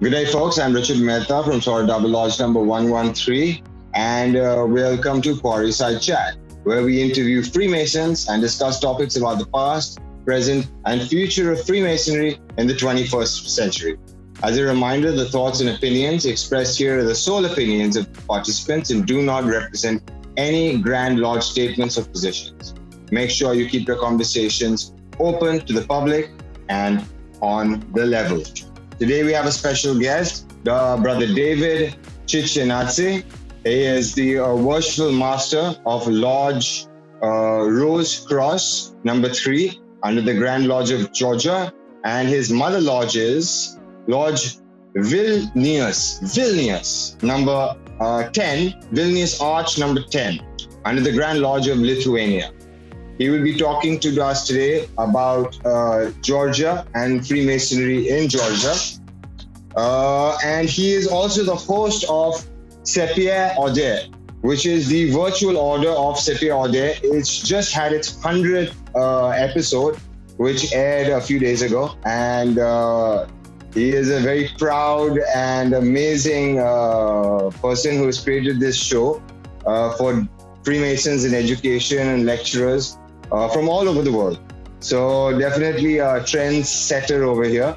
Good day, folks. I'm Richard Mehta from Sora Double Lodge number 113, and welcome to Quarry Side Chat, where we interview Freemasons and discuss topics about the past, present, and future of Freemasonry in the 21st century. As a reminder, the thoughts and opinions expressed here are the sole opinions of participants and do not represent any Grand Lodge statements or positions. Make sure you keep your conversations open to the public and on the level. Today we have a special guest, Brother David Chichinadze. He is the worshipful master of Lodge Rose Cross number 3 under the Grand Lodge of Georgia, and his mother lodge is Lodge Vilnius number 10, Vilnius Arch number 10 under the Grand Lodge of Lithuania. He will be talking to us today about Georgia and Freemasonry in Georgia. And he is also the host of Sepiye Ode, which is the virtual order of Sepiye Ode. It's just had its 100th episode, which aired a few days ago. And he is a very proud and amazing person who has created this show for Freemasons in education and lecturers from all over the world. So definitely a trendsetter over here.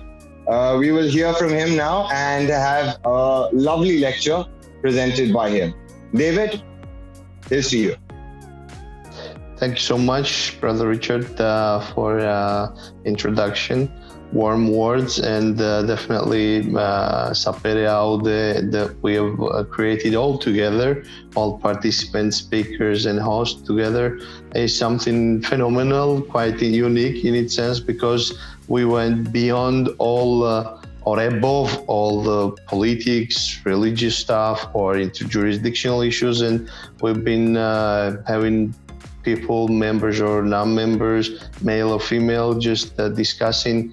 We will hear from him now and have a lovely lecture presented by him. David, here's to you. Thank you so much, Brother Richard, for introduction, warm words, and definitely Sepiye Ode that we have created all together, all participants, speakers, and hosts together, is something phenomenal, quite unique in its sense, because we went beyond all or above all the politics, religious stuff, or interjurisdictional issues, and we've been having people, members or non-members, male or female, just discussing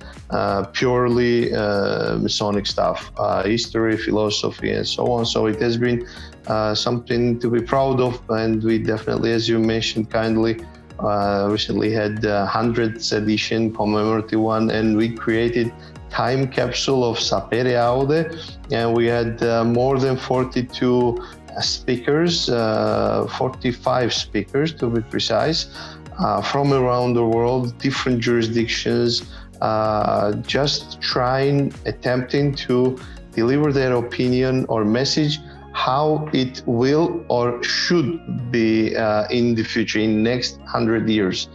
purely Masonic stuff, history, philosophy, and so on. So it has been something to be proud of, and we definitely, as you mentioned kindly, recently had 100th edition, commemorative one, and we created time capsule of Sepiye Ode, and we had more than 42 speakers, 45 speakers to be precise, from around the world, different jurisdictions, just attempting to deliver their opinion or message, how it will or should be in the future, in next 100 years.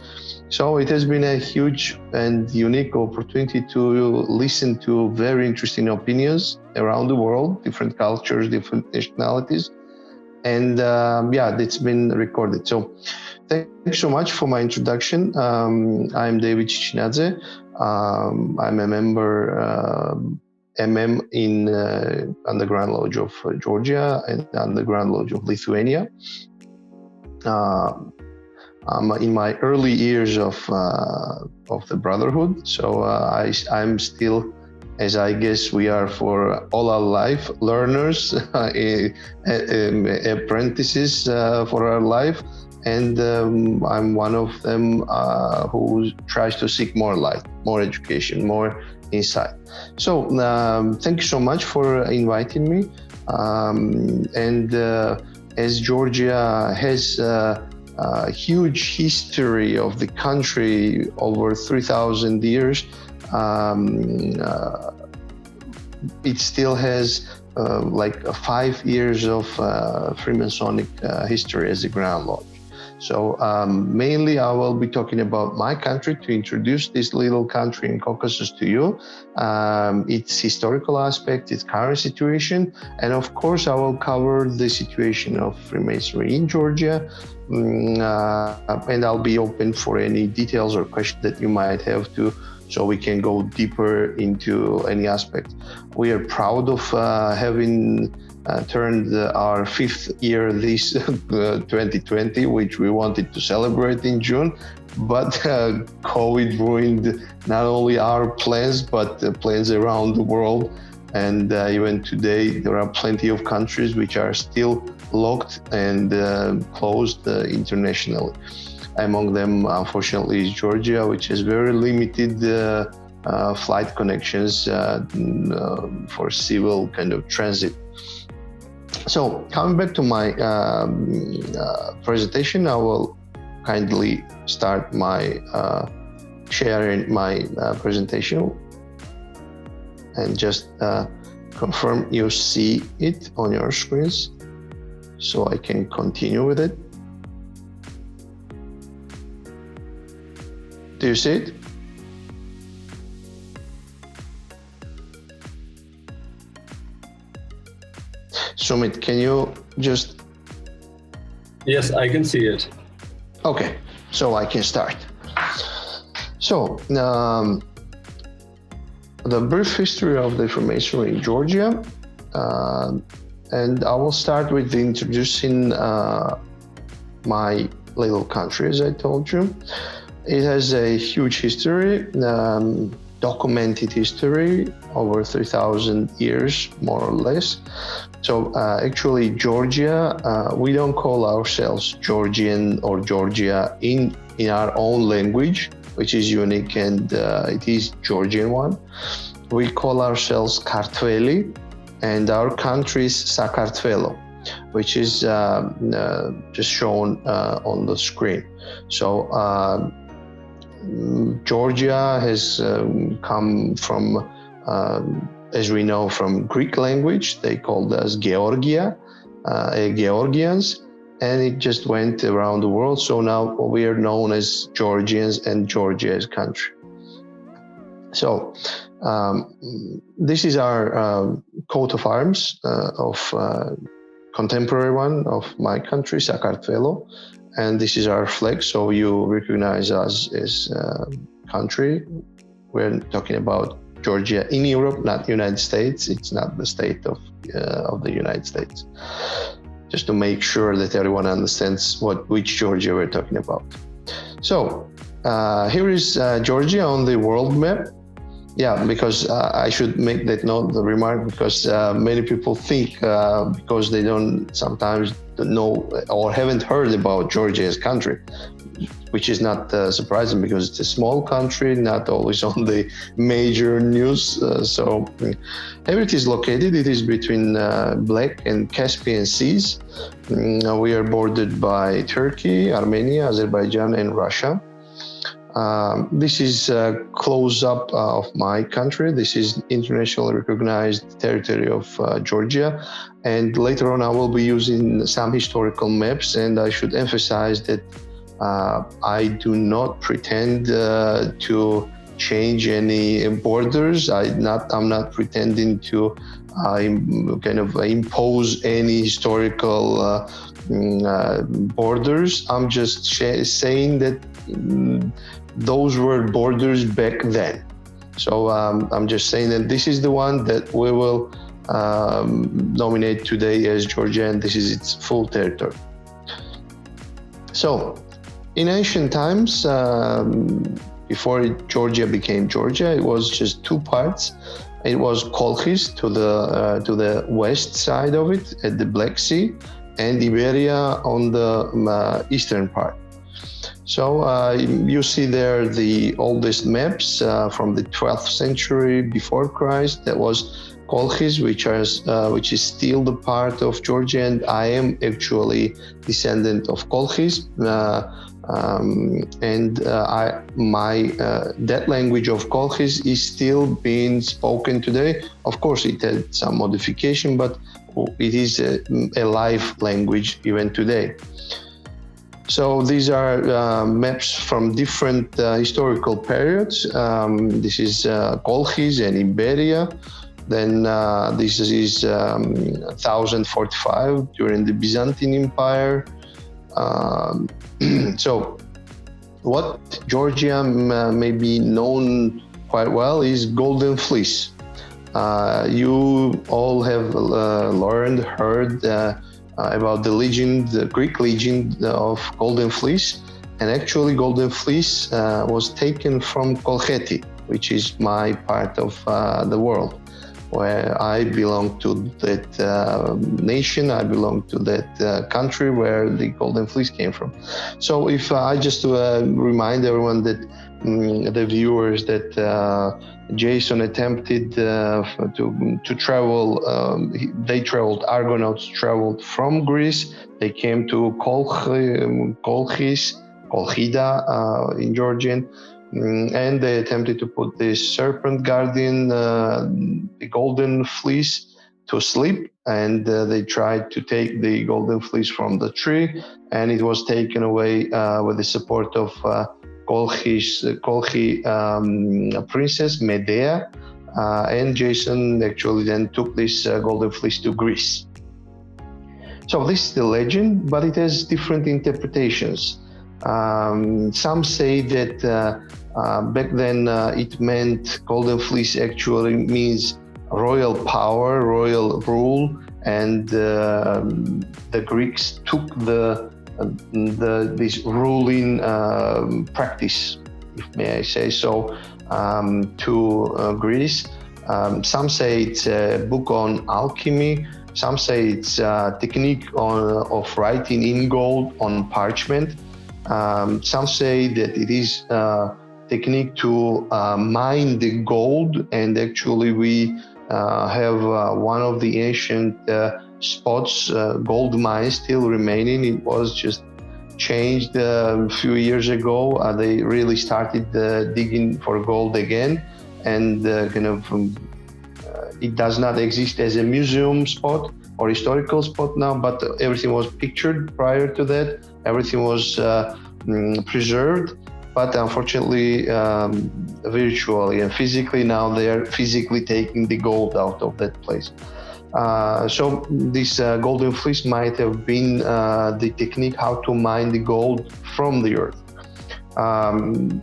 So it has been a huge and unique opportunity to listen to very interesting opinions around the world, different cultures, different nationalities. And it's been recorded. So thank you so much for my introduction. I'm David Chichinadze. I'm a member MM in Underground Lodge of Georgia and Underground Lodge of Lithuania. I'm in my early years of the Brotherhood, so I'm still, as I guess we are for all our life, learners, apprentices for our life, and I'm one of them who tries to seek more light, more education, more insight. So thank you so much for inviting me. And as Georgia has a huge history of the country, over 3,000 years, it still has 5 years of Freemasonic history as a Grand Lodge. So mainly I will be talking about my country to introduce this little country in Caucasus to you, its historical aspect, its current situation, and of course I will cover the situation of Freemasonry in Georgia, and I'll be open for any details or questions that you might have to, so we can go deeper into any aspect. We are proud of having turned our 5th year this 2020, which we wanted to celebrate in June, but COVID ruined not only our plans, but the plans around the world. And even today, there are plenty of countries which are still locked and closed internationally. Among them, unfortunately, is Georgia, which has very limited flight connections for civil kind of transit. So coming back to my presentation, I will kindly start my sharing my presentation, and just confirm you see it on your screens so I can continue with it. Do you see it? Sumit, can you just... Yes, I can see it. Okay, so I can start. So, the brief history of the Freemasonry in Georgia, and I will start with introducing my little country, as I told you. It has a huge history, documented history, over 3,000 years, more or less. So actually, Georgia, we don't call ourselves Georgian or Georgia in our own language, which is unique, and it is Georgian one. We call ourselves Kartveli, and our country is Sakartvelo, which is just shown on the screen. So Georgia has come from, as we know, from Greek language. They called us Georgia, Georgians, and it just went around the world. So now we are known as Georgians and Georgia as country. So this is our coat of arms of contemporary one of my country, Sakartvelo, and this is our flag. So you recognize us as country. We're talking about Georgia in Europe, not United States. It's not the state of the United States. Just to make sure that everyone understands which Georgia we're talking about. So here is Georgia on the world map. Yeah, because I should make that note, the remark, because many people think because they don't sometimes know or haven't heard about Georgia as country, which is not surprising because it's a small country, not always on the major news. So here it is located. It is between Black and Caspian Seas. We are bordered by Turkey, Armenia, Azerbaijan, and Russia. This is a close-up of my country. This is internationally recognized territory of Georgia. And later on, I will be using some historical maps. And I should emphasize that I do not pretend to change any borders. I'm not pretending to kind of impose any historical borders. I'm just saying that those were borders back then. So I'm just saying that this is the one that we will nominate today as Georgia, and this is its full territory. So in ancient times, before Georgia became Georgia, it was just two parts. It was Colchis to the west side of it at the Black Sea, and Iberia on the eastern part. So you see there the oldest maps from the 12th century before Christ. That was Colchis, which is still the part of Georgia, and I am actually descendant of Colchis. That language of Colchis is still being spoken today. Of course, it had some modification, but it is a live language even today. So these are maps from different historical periods. This is Colchis and Iberia. Then this is 1045 during the Byzantine Empire. So what Georgia may be known quite well is Golden Fleece. You all have heard about the Greek legend of Golden Fleece, and actually Golden Fleece was taken from Colcheti, which is my part of the world, where I belong to that nation, I belong to that country where the Golden Fleece came from. So if I just remind everyone that the viewers that Jason attempted to travel. Argonauts traveled from Greece. They came to Kolchida in Georgian, and they attempted to put this serpent guardian, the golden fleece, to sleep, and they tried to take the golden fleece from the tree, and it was taken away with the support of Kolchi princess Medea, and Jason actually then took this golden fleece to Greece. So this is the legend, but it has different interpretations. Some say that back then it meant golden fleece actually means royal power, royal rule, and the Greeks took this ruling practice, if may I say so, to Greece. Some say it's a book on alchemy. Some say it's a technique of writing in gold on parchment. Some say that it is a technique to mine the gold, and actually we have one of the ancient spots, gold mines still remaining. It was just changed a few years ago. They really started digging for gold again, and it does not exist as a museum spot or historical spot now, but everything was pictured prior to that. Everything was preserved, but unfortunately virtually and physically now they are physically taking the gold out of that place. So this golden fleece might have been the technique how to mine the gold from the earth.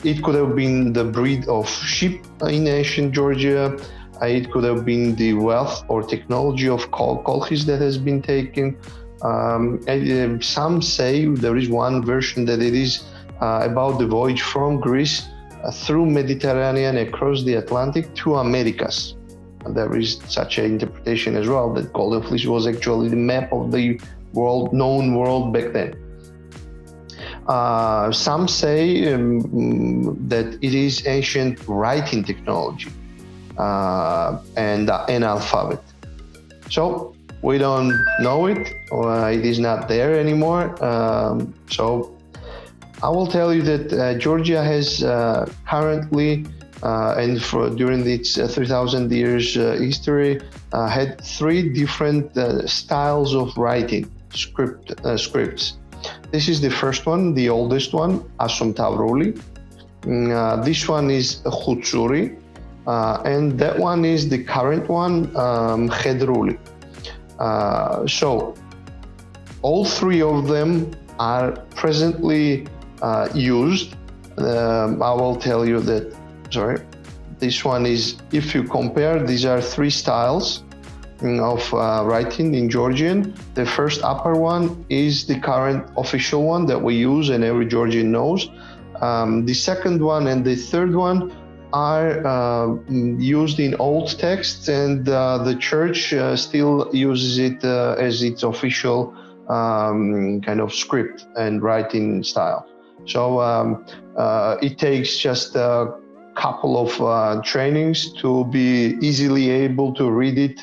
It could have been the breed of sheep in ancient Georgia. It could have been the wealth or technology of Kolchis that has been taken. Some say there is one version that it is about the voyage from Greece through Mediterranean across the Atlantic to Americas. There is such an interpretation as well, that golden fleece was actually the map of the known world back then. Some say that it is ancient writing technology and an alphabet. So we don't know it, or it is not there anymore. So I will tell you that Georgia has currently during its 3,000 years history had three different styles of writing scripts. This is the first one, the oldest one, Asomtavruli. This one is Khutsuri, and that one is the current one, Khedruli. So all three of them are presently used. I will tell you that, this one is, if you compare, these are three styles of writing in Georgian. The first upper one is the current official one that we use and every Georgian knows. The second one and the third one are used in old texts, and the church still uses it as its official kind of script and writing style. So it takes just a couple of trainings to be easily able to read it,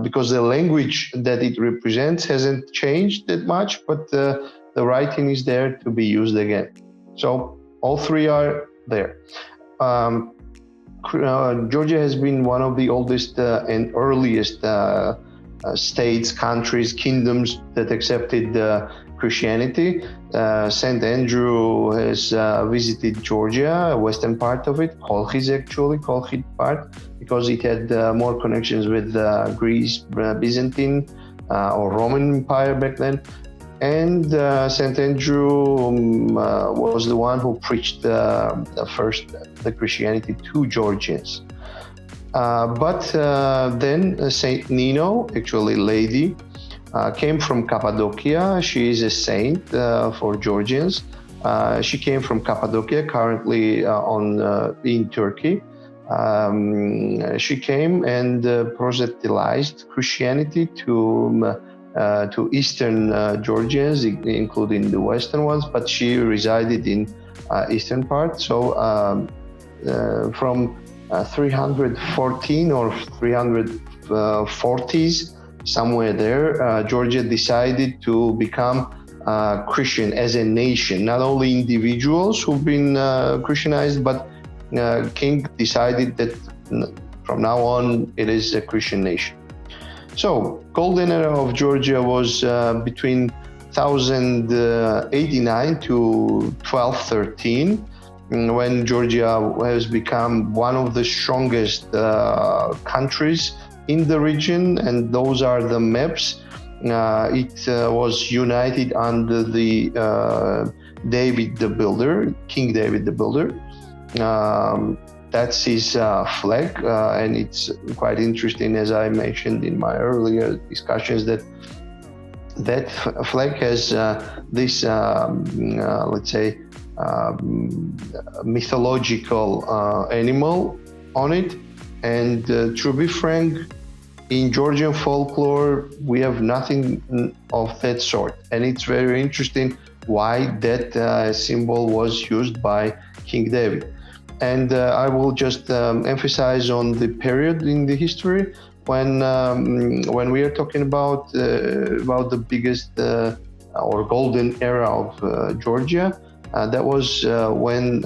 because the language that it represents hasn't changed that much, but the writing is there to be used again. So all three are there. Georgia has been one of the oldest and earliest states, countries, kingdoms that accepted Christianity. St. Andrew has visited Georgia, western part of it, Kolchid part, because it had more connections with Greece, Byzantine or Roman Empire back then. And St. Andrew was the one who preached the Christianity to Georgians. But then Saint Nino, actually lady, came from Cappadocia. She is a saint for Georgians. She came from Cappadocia, currently in Turkey. She came and proselytized Christianity to Eastern Georgians, including the Western ones, but she resided in eastern part. So from 314 or 340s, somewhere there, Georgia decided to become Christian as a nation. Not only individuals who've been Christianized, but king decided that from now on it is a Christian nation. So golden era of Georgia was between 1089 to 1213, when Georgia has become one of the strongest countries in the region, and those are the maps. It was united under the David the Builder, King David the Builder. That's his flag, and it's quite interesting, as I mentioned in my earlier discussions, that flag has this, let's say, mythological animal on it. And to be frank, in Georgian folklore, we have nothing of that sort. And it's very interesting why that symbol was used by King David. And I will just emphasize on the period in the history when we are talking about the biggest or golden era of Georgia. That was when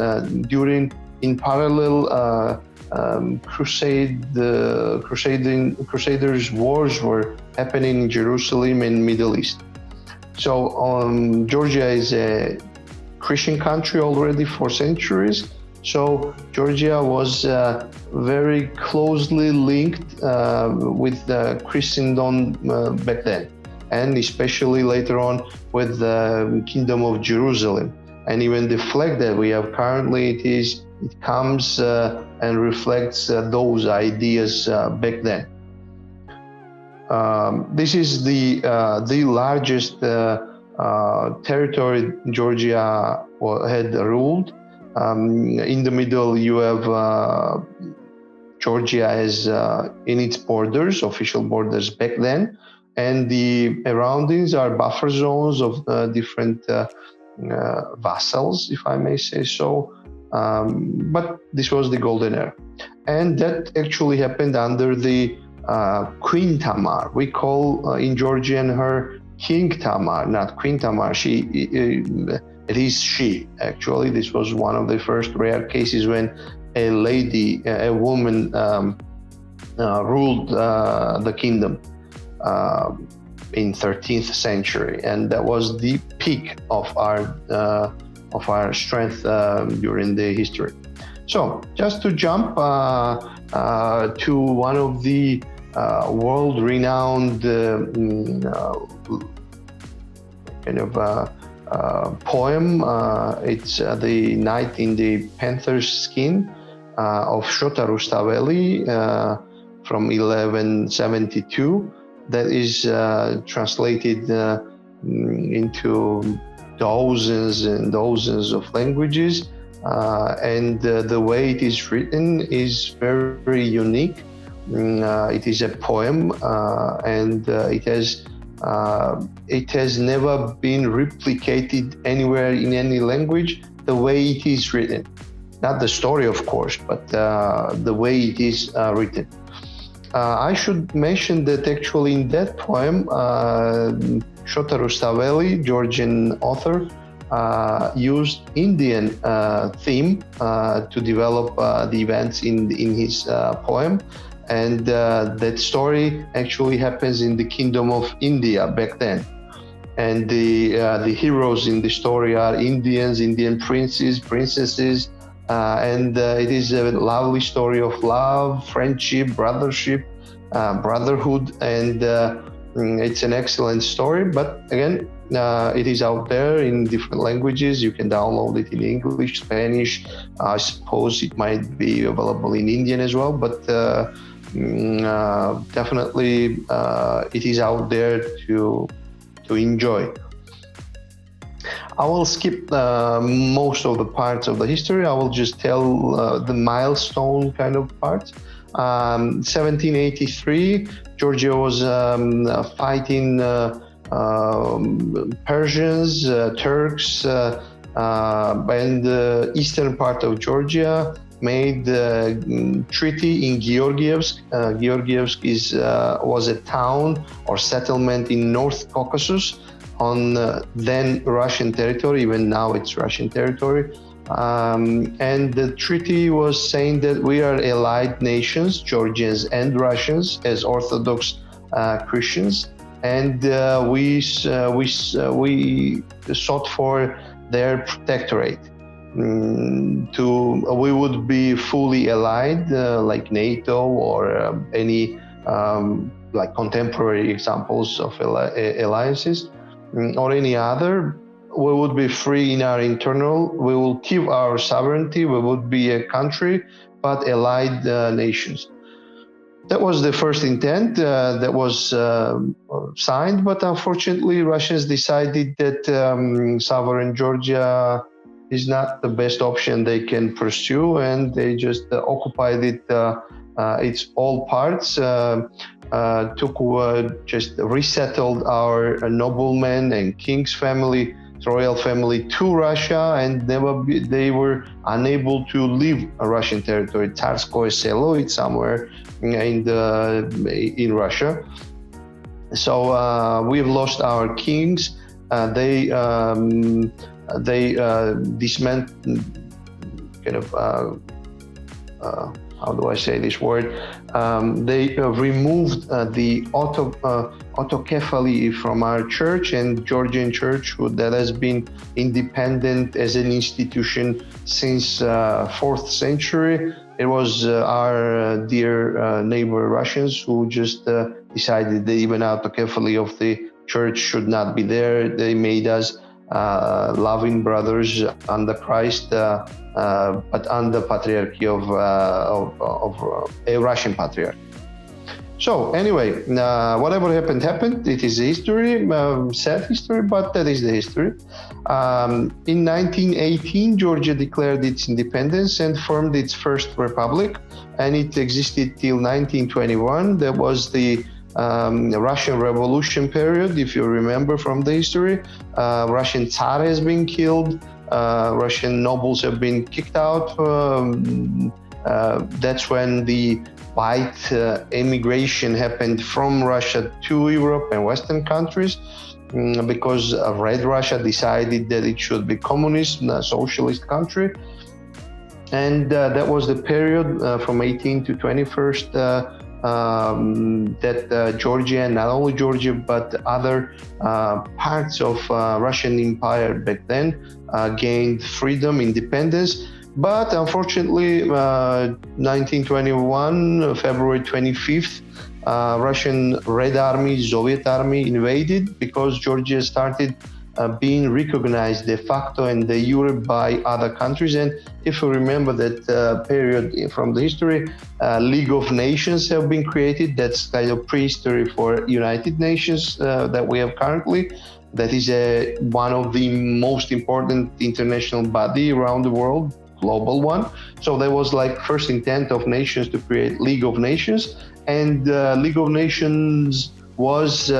in parallel Crusaders wars were happening in Jerusalem and Middle East. So Georgia is a Christian country already for centuries. So Georgia was very closely linked with Christendom back then, and especially later on with the Kingdom of Jerusalem. And even the flag that we have currently, it comes and reflects those ideas back then. This is the largest territory Georgia had ruled. In the middle, you have Georgia as in its borders, official borders back then, and the surroundings are buffer zones of different vassals, if I may say so. But this was the golden era, and that actually happened under the Queen Tamar. We call in Georgian her King Tamar, not Queen Tamar. It is she, actually. This was one of the first rare cases when a lady, a woman, ruled the kingdom in 13th century, and that was the peak of our strength during the history. So, just to jump to one of the world-renowned kind of poem. It's The Knight in the Panther's Skin of Shota Rustaveli from 1172. That is translated into dozens and dozens of languages. And the way it is written is very, very unique. It is a poem, and it has never been replicated anywhere in any language the way it is written. Not the story, of course, but the way it is written. I should mention that actually in that poem, Shota Rustaveli, Georgian author, used Indian theme to develop the events in his poem. And that story actually happens in the Kingdom of India back then. And the heroes in the story are Indians, Indian princes, princesses, and it is a lovely story of love, friendship, brotherhood, and it's an excellent story. But again, it is out there in different languages. You can download it in English, Spanish. I suppose it might be available in Indian as well, but definitely it is out there to enjoy. I will skip most of the parts of the history. I will just tell the milestone kind of parts. 1783, Georgia was fighting Persians, Turks, and the eastern part of Georgia made the treaty in Georgievsk. Georgievsk was a town or settlement in North Caucasus on then Russian territory. Even now it's Russian territory. And the treaty was saying that we are allied nations, Georgians and Russians, as Orthodox Christians, and we sought for their protectorate. We would be fully allied, like NATO or any like contemporary examples of alliances, or any other. We would be free in our internal. We will keep our sovereignty. We would be a country, but allied nations. That was the first intent that was signed, but unfortunately, Russians decided that sovereign Georgia is not the best option they can pursue, and they just occupied it, its all parts. Just resettled our noblemen and king's family, royal family to Russia, and they were unable to leave a Russian territory. Tsarskoye Selo, it's somewhere in Russia. So we've lost our kings. They dismantled, kind of, how do I say this word? They removed the autocephaly from our church, and Georgian church that has been independent as an institution since 4th century. It was our dear neighbor Russians who just decided that even autocephaly of the church should not be there. They made us loving brothers under Christ, but under patriarchy of a Russian patriarch. So anyway, whatever happened. It is history, sad history, but that is the history. In 1918, Georgia declared its independence and formed its first republic, and it existed till 1921. That was the Russian Revolution period, if you remember from the history. Russian Tsar has been killed. Russian nobles have been kicked out. That's when the white immigration happened from Russia to Europe and Western countries, because Red Russia decided that it should be communist, not socialist country. And that was the period from 18 to 21st that Georgia, and not only Georgia, but other parts of Russian Empire back then gained freedom, independence. But unfortunately, 1921, February 25th, Russian Red Army, Soviet Army invaded, because Georgia started being recognized de facto and de jure by other countries. And if you remember that period from the history, League of Nations have been created. That's kind of prehistory for United Nations that we have currently. That is one of the most important international body around the world, global one. So there was like first intent of nations to create League of Nations, and League of Nations was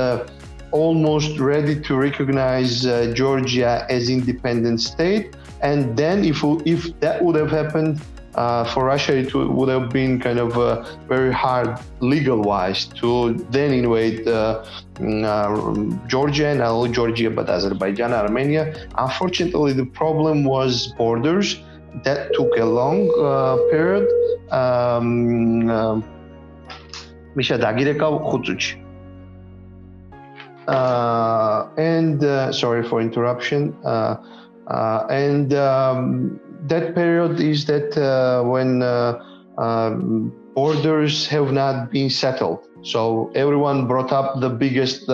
almost ready to recognize Georgia as independent state. And then if that would have happened for Russia, it would have been kind of very hard legal-wise to then invade Georgia, and not only Georgia, but Azerbaijan, Armenia. Unfortunately, the problem was borders. That took a long period. Misha dagirekav khutsuch. And sorry for interruption. And that period is that when borders have not been settled. So everyone brought up the biggest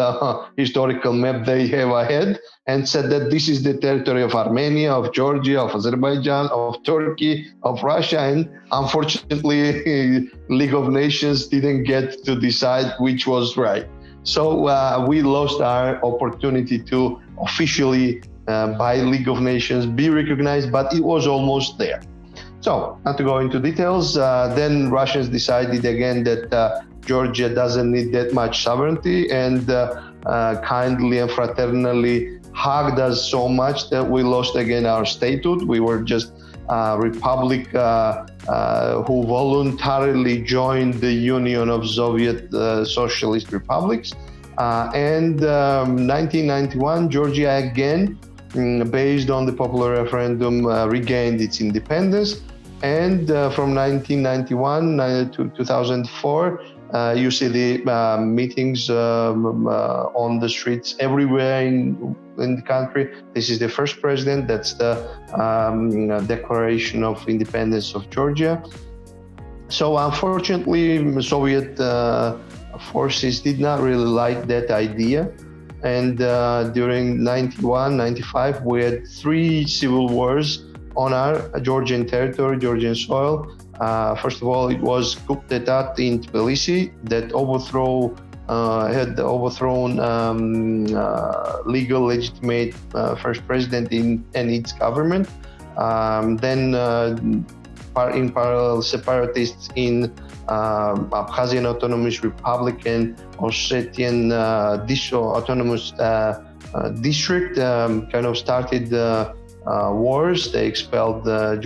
historical map they have ahead and said that this is the territory of Armenia, of Georgia, of Azerbaijan, of Turkey, of Russia. And unfortunately, League of Nations didn't get to decide which was right. So we lost our opportunity to officially, by League of Nations, be recognized, but it was almost there. So, not to go into details, then Russians decided again that Georgia doesn't need that much sovereignty, and kindly and fraternally hugged us so much that we lost again our statehood. We were just a republic who voluntarily joined the Union of Soviet Socialist Republics. And 1991, Georgia again, based on the popular referendum, regained its independence. And from 1991 to 2004, you see the meetings on the streets everywhere in the country. This is the first president. That's the Declaration of Independence of Georgia. So unfortunately, Soviet forces did not really like that idea. And during 91, 95, we had 3 civil wars on our Georgian territory, Georgian soil. First of all, it was coup d'etat in Tbilisi that had overthrown legal, legitimate first president in its government. Then, in parallel, separatists in Abkhazian Autonomous Republic and Ossetian Autonomous District kind of started wars. They expelled the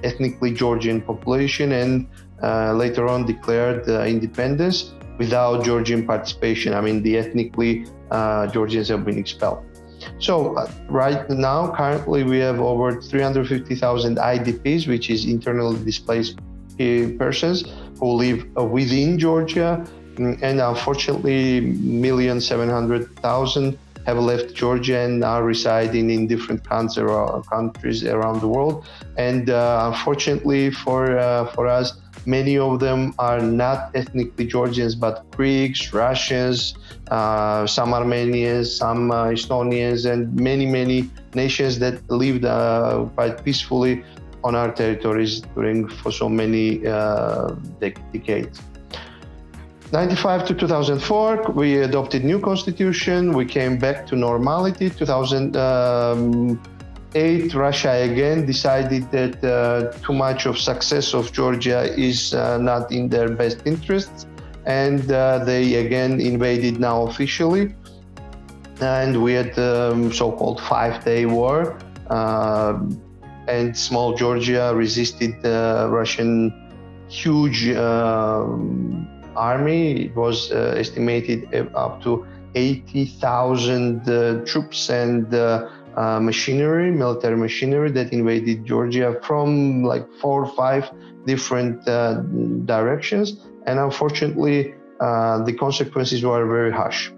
ethnically Georgian population and later on declared independence without Georgian participation. I mean, the ethnically Georgians have been expelled. So right now, currently, we have over 350,000 IDPs, which is internally displaced persons who live within Georgia. And unfortunately, 1,700,000 have left Georgia and are residing in different countries around the world. And unfortunately for us, many of them are not ethnically Georgians, but Greeks, Russians, some Armenians, some Estonians, and many nations that lived quite peacefully on our territories for so many decades. 95 to 2004, we adopted new constitution. We came back to normality. 2008, Russia again decided that too much of success of Georgia is not in their best interests, and they again invaded now officially. And we had the so-called 5-day war, and small Georgia resisted the Russian huge army. It was estimated up to 80,000 troops and military machinery that invaded Georgia from like 4 or 5 different directions. And unfortunately, the consequences were very harsh.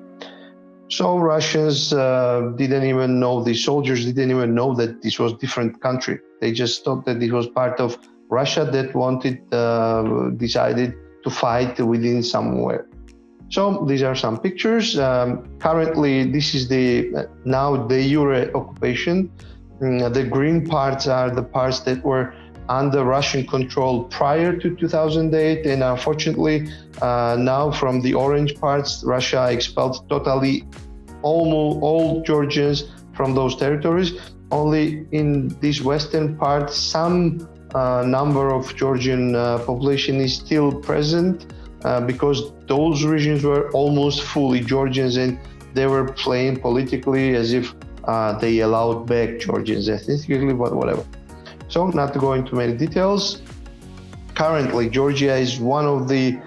So Russians didn't even know, the soldiers didn't even know that this was a different country. They just thought that it was part of Russia that decided to fight within somewhere. So these are some pictures. Currently, this is now the de jure occupation. The green parts are the parts that were under Russian control prior to 2008, and unfortunately, now from the orange parts, Russia expelled totally almost all Georgians from those territories. Only in this western part, some number of Georgian population is still present because those regions were almost fully Georgians, and they were playing politically as if they allowed back Georgians ethnically, but whatever. So not to go into many details, currently Georgia is one of the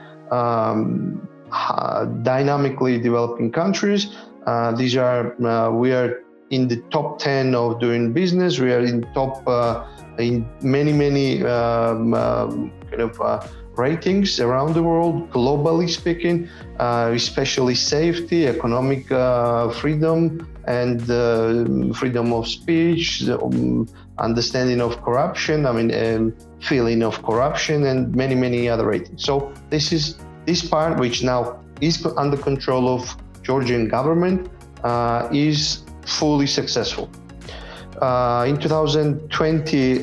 dynamically developing countries. We are in the top 10 of doing business. We are in top in many ratings around the world, globally speaking, especially safety, economic freedom, and freedom of speech, understanding of corruption, feeling of corruption, and many other ratings. So this part, which now is under control of Georgian government, is fully successful. In 2020,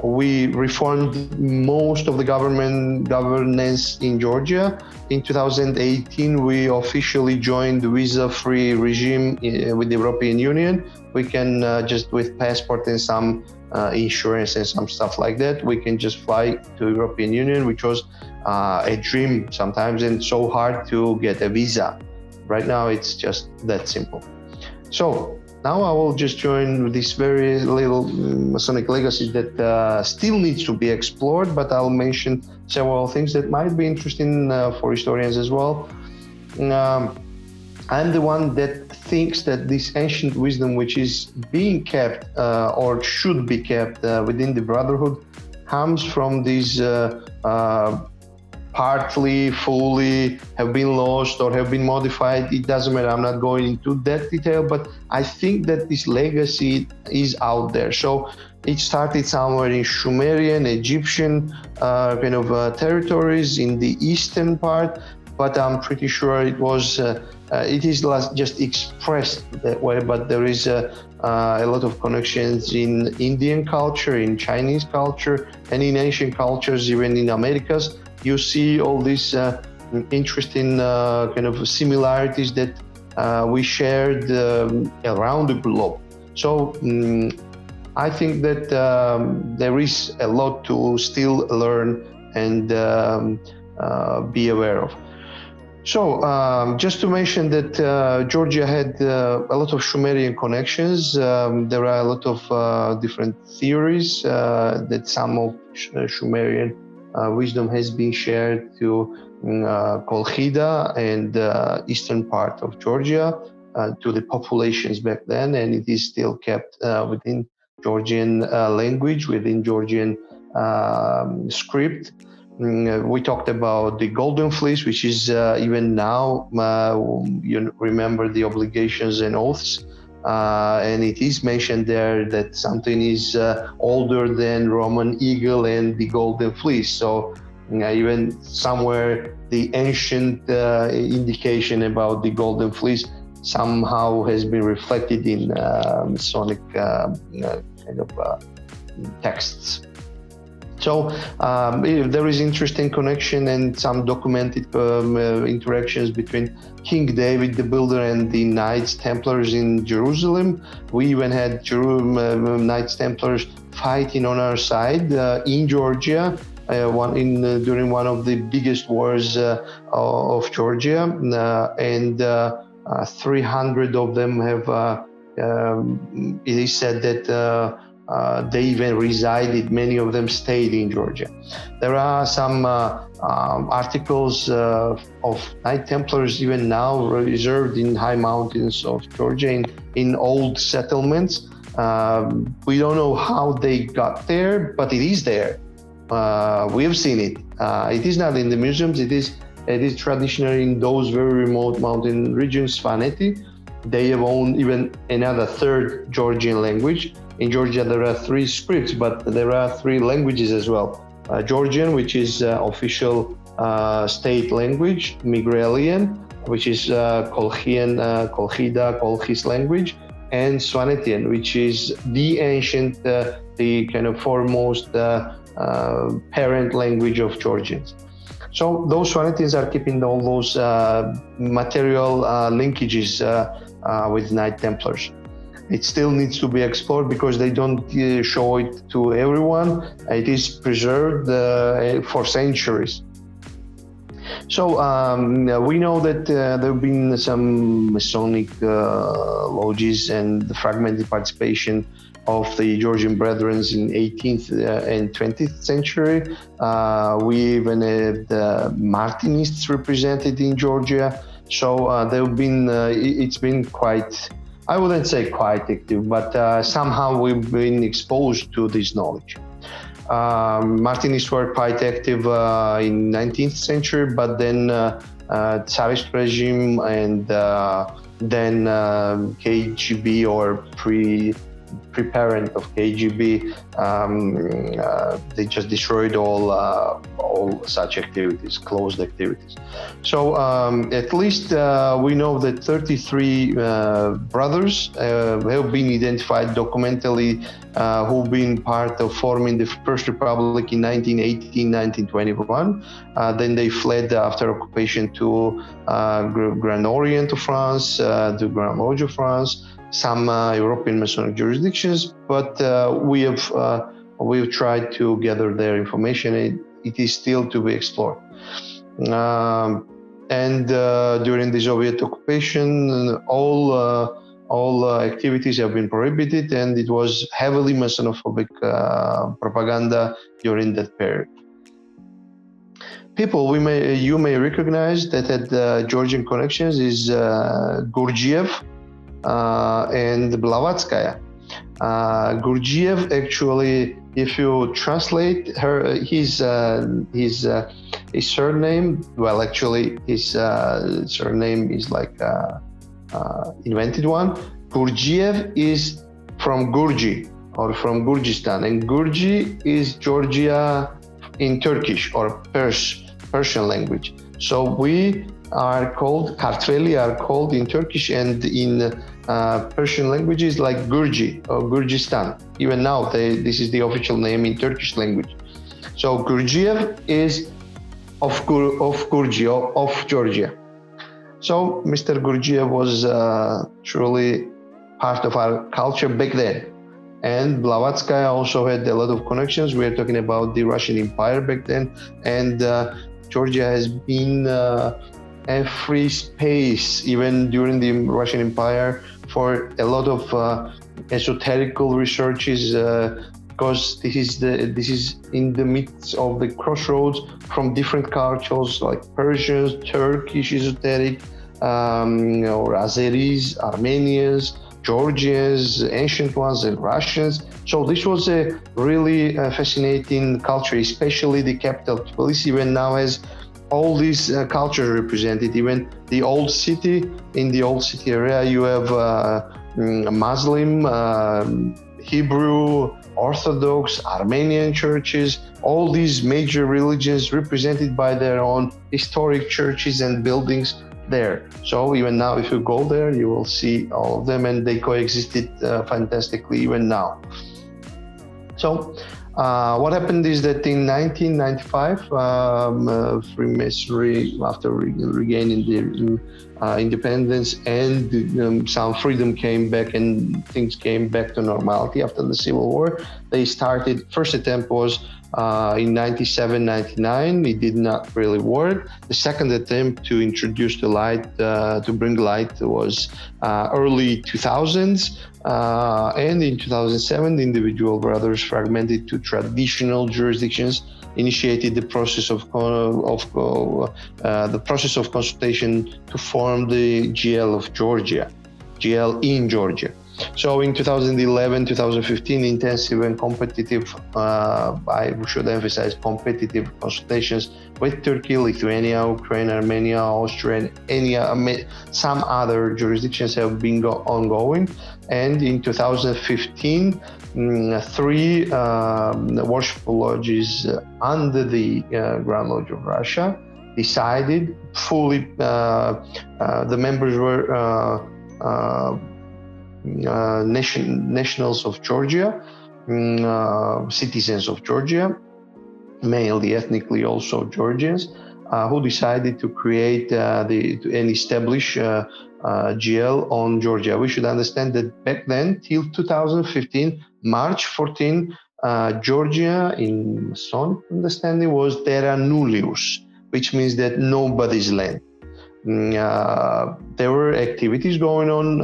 we reformed most of the governance in Georgia. In 2018, we officially joined the visa-free regime with the European Union. We can just with passport and some insurance and some stuff like that, we can just fly to European Union, which was a dream sometimes and so hard to get a visa. Right now, it's just that simple. So now I will just join this very little Masonic legacy that still needs to be explored, but I'll mention several things that might be interesting for historians as well. I'm the one that thinks that this ancient wisdom, which is being kept or should be kept within the Brotherhood, comes from these partly, fully have been lost or have been modified. It doesn't matter. I'm not going into that detail, but I think that this legacy is out there. So it started somewhere in Sumerian, Egyptian kind of territories in the eastern part, but I'm pretty sure it is just expressed that way. But there is a lot of connections in Indian culture, in Chinese culture, and in Asian cultures, even in Americas. You see all these interesting kind of similarities that we shared around the globe. So I think that there is a lot to still learn and be aware of. So just to mention that Georgia had a lot of Sumerian connections. There are a lot of different theories that some of Sumerian wisdom has been shared to Kolchida and eastern part of Georgia, to the populations back then, and it is still kept within Georgian language, within Georgian script. We talked about the Golden Fleece, which is even now, you remember the obligations and oaths, and it is mentioned there that something is older than Roman eagle and the Golden Fleece. So even somewhere the ancient indication about the Golden Fleece somehow has been reflected in Masonic kind of texts. So there is interesting connection and some documented interactions between King David the Builder and the Knights Templars in Jerusalem. We even had Knights Templars fighting on our side in Georgia during one of the biggest wars of Georgia, and 300 of them have. It is said that. They even resided, many of them stayed in Georgia. There are some articles of Knight Templars even now reserved in high mountains of Georgia in old settlements. We don't know how they got there, but it is there. We have seen it. It is not in the museums. It is traditionally in those very remote mountain regions, Svaneti. They have owned even another third Georgian language. In Georgia, there are 3 scripts, but there are 3 languages as well. Georgian, which is official state language, Migrelian, which is Kolchian, Kolchida, Kolchis language, and Svanetian, which is the ancient, the kind of foremost parent language of Georgians. So those Svanetians are keeping all those material linkages with Knight Templars. It still needs to be explored because they don't show it to everyone. It is preserved for centuries. So we know that there have been some Masonic lodges and the fragmented participation of the Georgian Brethren in 18th and 20th century. We even had Martinists represented in Georgia. So there have been, it's been quite, I wouldn't say quite active, but somehow we've been exposed to this knowledge. Martinists were quite active in 19th century, but then Tsarist regime and then KGB or pre-parent of KGB, they just destroyed all such activities, closed activities. So at least we know that 33 brothers have been identified documentally, who've been part of forming the First Republic in 1918, 1921. Then they fled after occupation to Grand Orient of France, to Grand Lodge of France, some European Masonic jurisdictions, but we've tried to gather their information. It is still to be explored. And during the Soviet occupation, all all activities have been prohibited, and it was heavily Masonophobic propaganda during that period. People you may recognize that at Georgian Connections is Gurdjieff and Blavatskaya. Gurdjieff, actually, if you translate his surname, well, actually his surname is like invented one. Gurdjieff is from Gurji or from Gurjistan, and Gurji is Georgia in Turkish or Persian language. So we are called, Kartveli are called in Turkish and in Persian languages like Gurji or Gurjistan. Even now, this is the official name in Turkish language. So Gurdjieff is of Gurji, of Georgia. So Mr. Gurdjieff was truly part of our culture back then. And Blavatskaya also had a lot of connections. We are talking about the Russian Empire back then. And Georgia has been a free space, even during the Russian Empire, for a lot of esoterical researches, because this is in the midst of the crossroads from different cultures like Persians, Turkish esoteric, or Azeris, Armenians, Georgians, ancient ones, and Russians. So this was a really fascinating culture, especially the capital, Tbilisi, even now has all these cultures represented. Even the old city, in the old city area, you have Muslim, Hebrew, Orthodox, Armenian churches, all these major religions represented by their own historic churches and buildings there. So even now, if you go there, you will see all of them, and they coexisted fantastically even now. So what happened is that in 1995, Freemasonry, after regaining the independence and some freedom came back and things came back to normality after the Civil War, they started, first attempt was in 97, 99. It did not really work. The second attempt to introduce the light, to bring light, was early 2000s. And in 2007, the individual brothers fragmented to traditional jurisdictions, initiated the process of consultation to form the GL of Georgia, GL in Georgia. So in 2011, 2015, intensive and competitive, I should emphasize competitive consultations with Turkey, Lithuania, Ukraine, Armenia, Austria, and some other jurisdictions have been ongoing. And in 2015, three worshipful lodges under the Grand Lodge of Russia decided fully, the members were nationals of Georgia, citizens of Georgia, mainly ethnically also Georgians, who decided to create and establish GL on Georgia. We should understand that back then, till 2015, March 14, Georgia, in Masonic understanding, was terra nullius, which means that nobody's land. There were activities going on.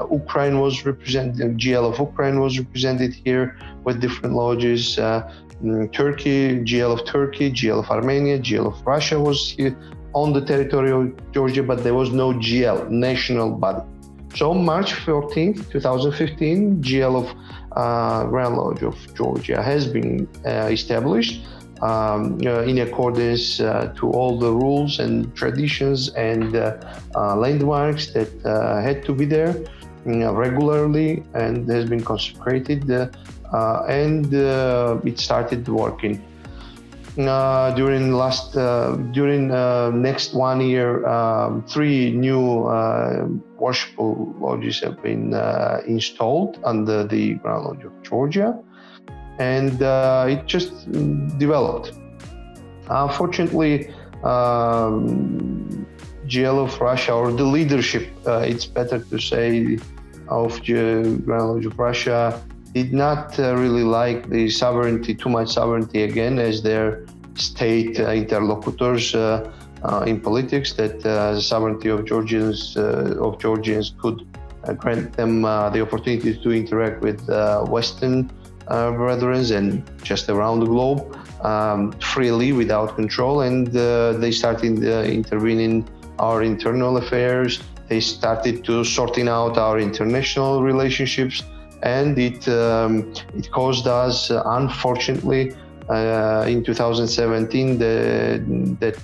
Ukraine was represented, GL of Ukraine was represented here with different lodges. Turkey, GL of Turkey, GL of Armenia, GL of Russia was here on the territory of Georgia, but there was no GL, national body. So March 14th, 2015, GL of Grand Lodge of Georgia has been established. In accordance to all the rules and traditions and landmarks that had to be there regularly, and has been consecrated, and it started working. During next 1 year, 3 new worshipful lodges have been installed under the Grand Lodge of Georgia. And it just developed. Fortunately, GL of Russia, or the leadership, it's better to say, of the Grand Lodge of Russia, did not really like the sovereignty, too much sovereignty again, as their state interlocutors in politics, that the sovereignty of Georgians could grant them the opportunity to interact with Western brethren and just around the globe freely without control. And they started intervening our internal affairs. They started to sorting out our international relationships, and it caused us, unfortunately, in 2017, that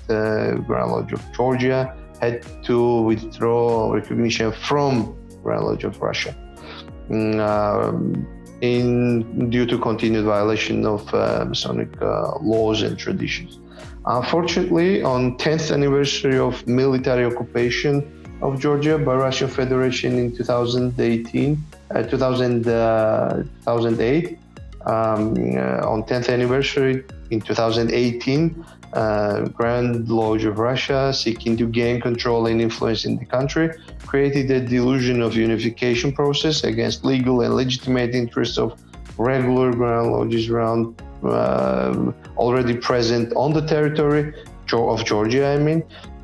Grand Lodge of Georgia had to withdraw recognition from Grand Lodge of Russia due to continued violation of Masonic laws and traditions. Unfortunately, on 10th anniversary of military occupation of Georgia by Russian Federation in 2008, on 10th anniversary in 2018, Grand Lodge of Russia, seeking to gain control and influence in the country, created a delusion of unification process against legal and legitimate interests of regular Grand Lodges around already present on the territory of Georgia,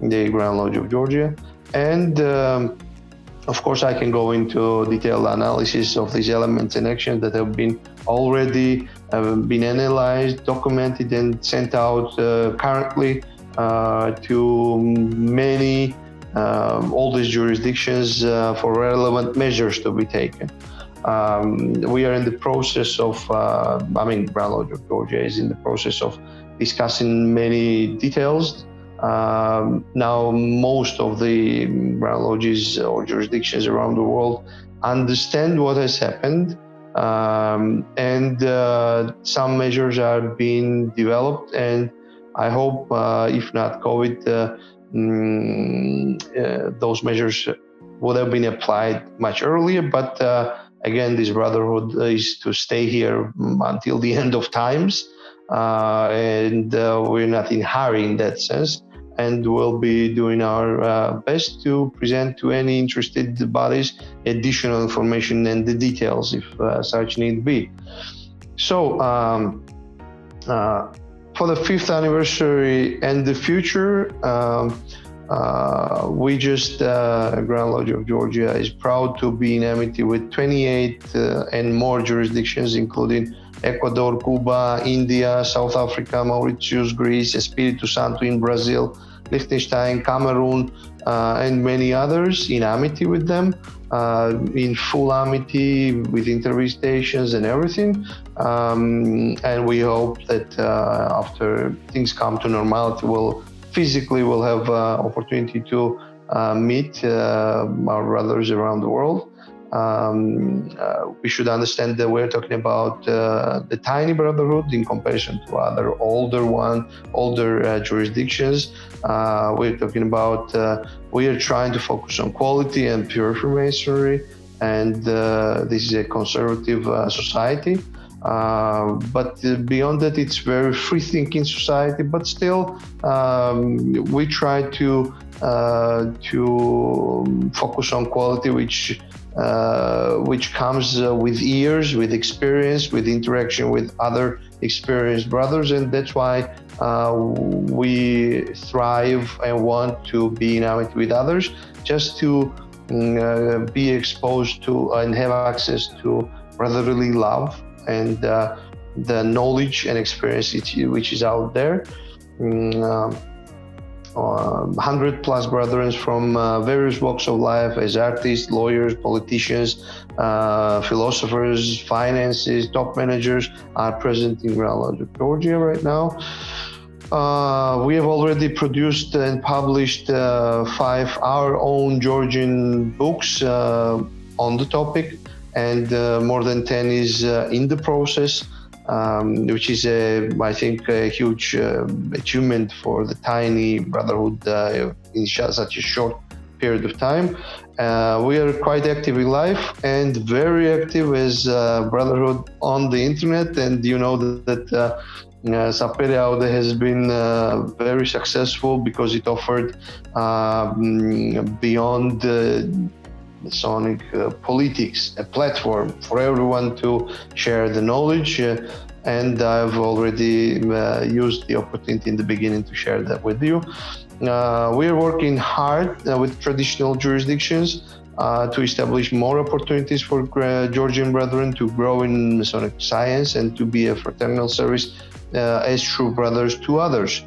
the Grand Lodge of Georgia. And of course, I can go into detailed analysis of these elements and actions that have been already been analyzed, documented, and sent out currently to many all these jurisdictions for relevant measures to be taken. We are in the process of, Grand Lodge of Georgia is in the process of discussing many details. Now, most of the Grand Lodges or jurisdictions around the world understand what has happened, and some measures are being developed, and I hope, if not COVID, those measures would have been applied much earlier. But again, this brotherhood is to stay here until the end of times, and we're not in hurry in that sense. And we'll be doing our best to present to any interested bodies additional information and the details if such need be. So, for the 5th anniversary and the future, we just, Grand Lodge of Georgia is proud to be in amity with 28 and more jurisdictions, including Ecuador, Cuba, India, South Africa, Mauritius, Greece, Espírito Santo in Brazil, Liechtenstein, Cameroon, and many others, in amity with them, in full amity with interview stations and everything. And we hope that after things come to normality, we'll have opportunity to meet our brothers around the world. We should understand that we're talking about the tiny brotherhood in comparison to other older jurisdictions. We're talking about we are trying to focus on quality and pure Freemasonry, and this is a conservative society. But beyond that, it's very free-thinking society. But still, we try to focus on quality, which comes with years, with experience, with interaction with other experienced brothers, and that's why we thrive and want to be in amity with others, just to be exposed to and have access to brotherly love and the knowledge and experience which is out there. 100 plus brethren from various walks of life, as artists, lawyers, politicians, philosophers, finances, top managers are present in Grand Lodge of Georgia right now. We have already produced and published 5 our own Georgian books on the topic, and more than 10 is in the process, which is, I think, a huge achievement for the tiny brotherhood in such a short period of time. We are quite active in life and very active as brotherhood on the internet, and you know that Sapere has been very successful because it offered beyond Masonic politics a platform for everyone to share the knowledge. and I've already used the opportunity in the beginning to share that with you. We're working hard with traditional jurisdictions to establish more opportunities for Georgian brethren to grow in Masonic science and to be a fraternal service as true brothers to others.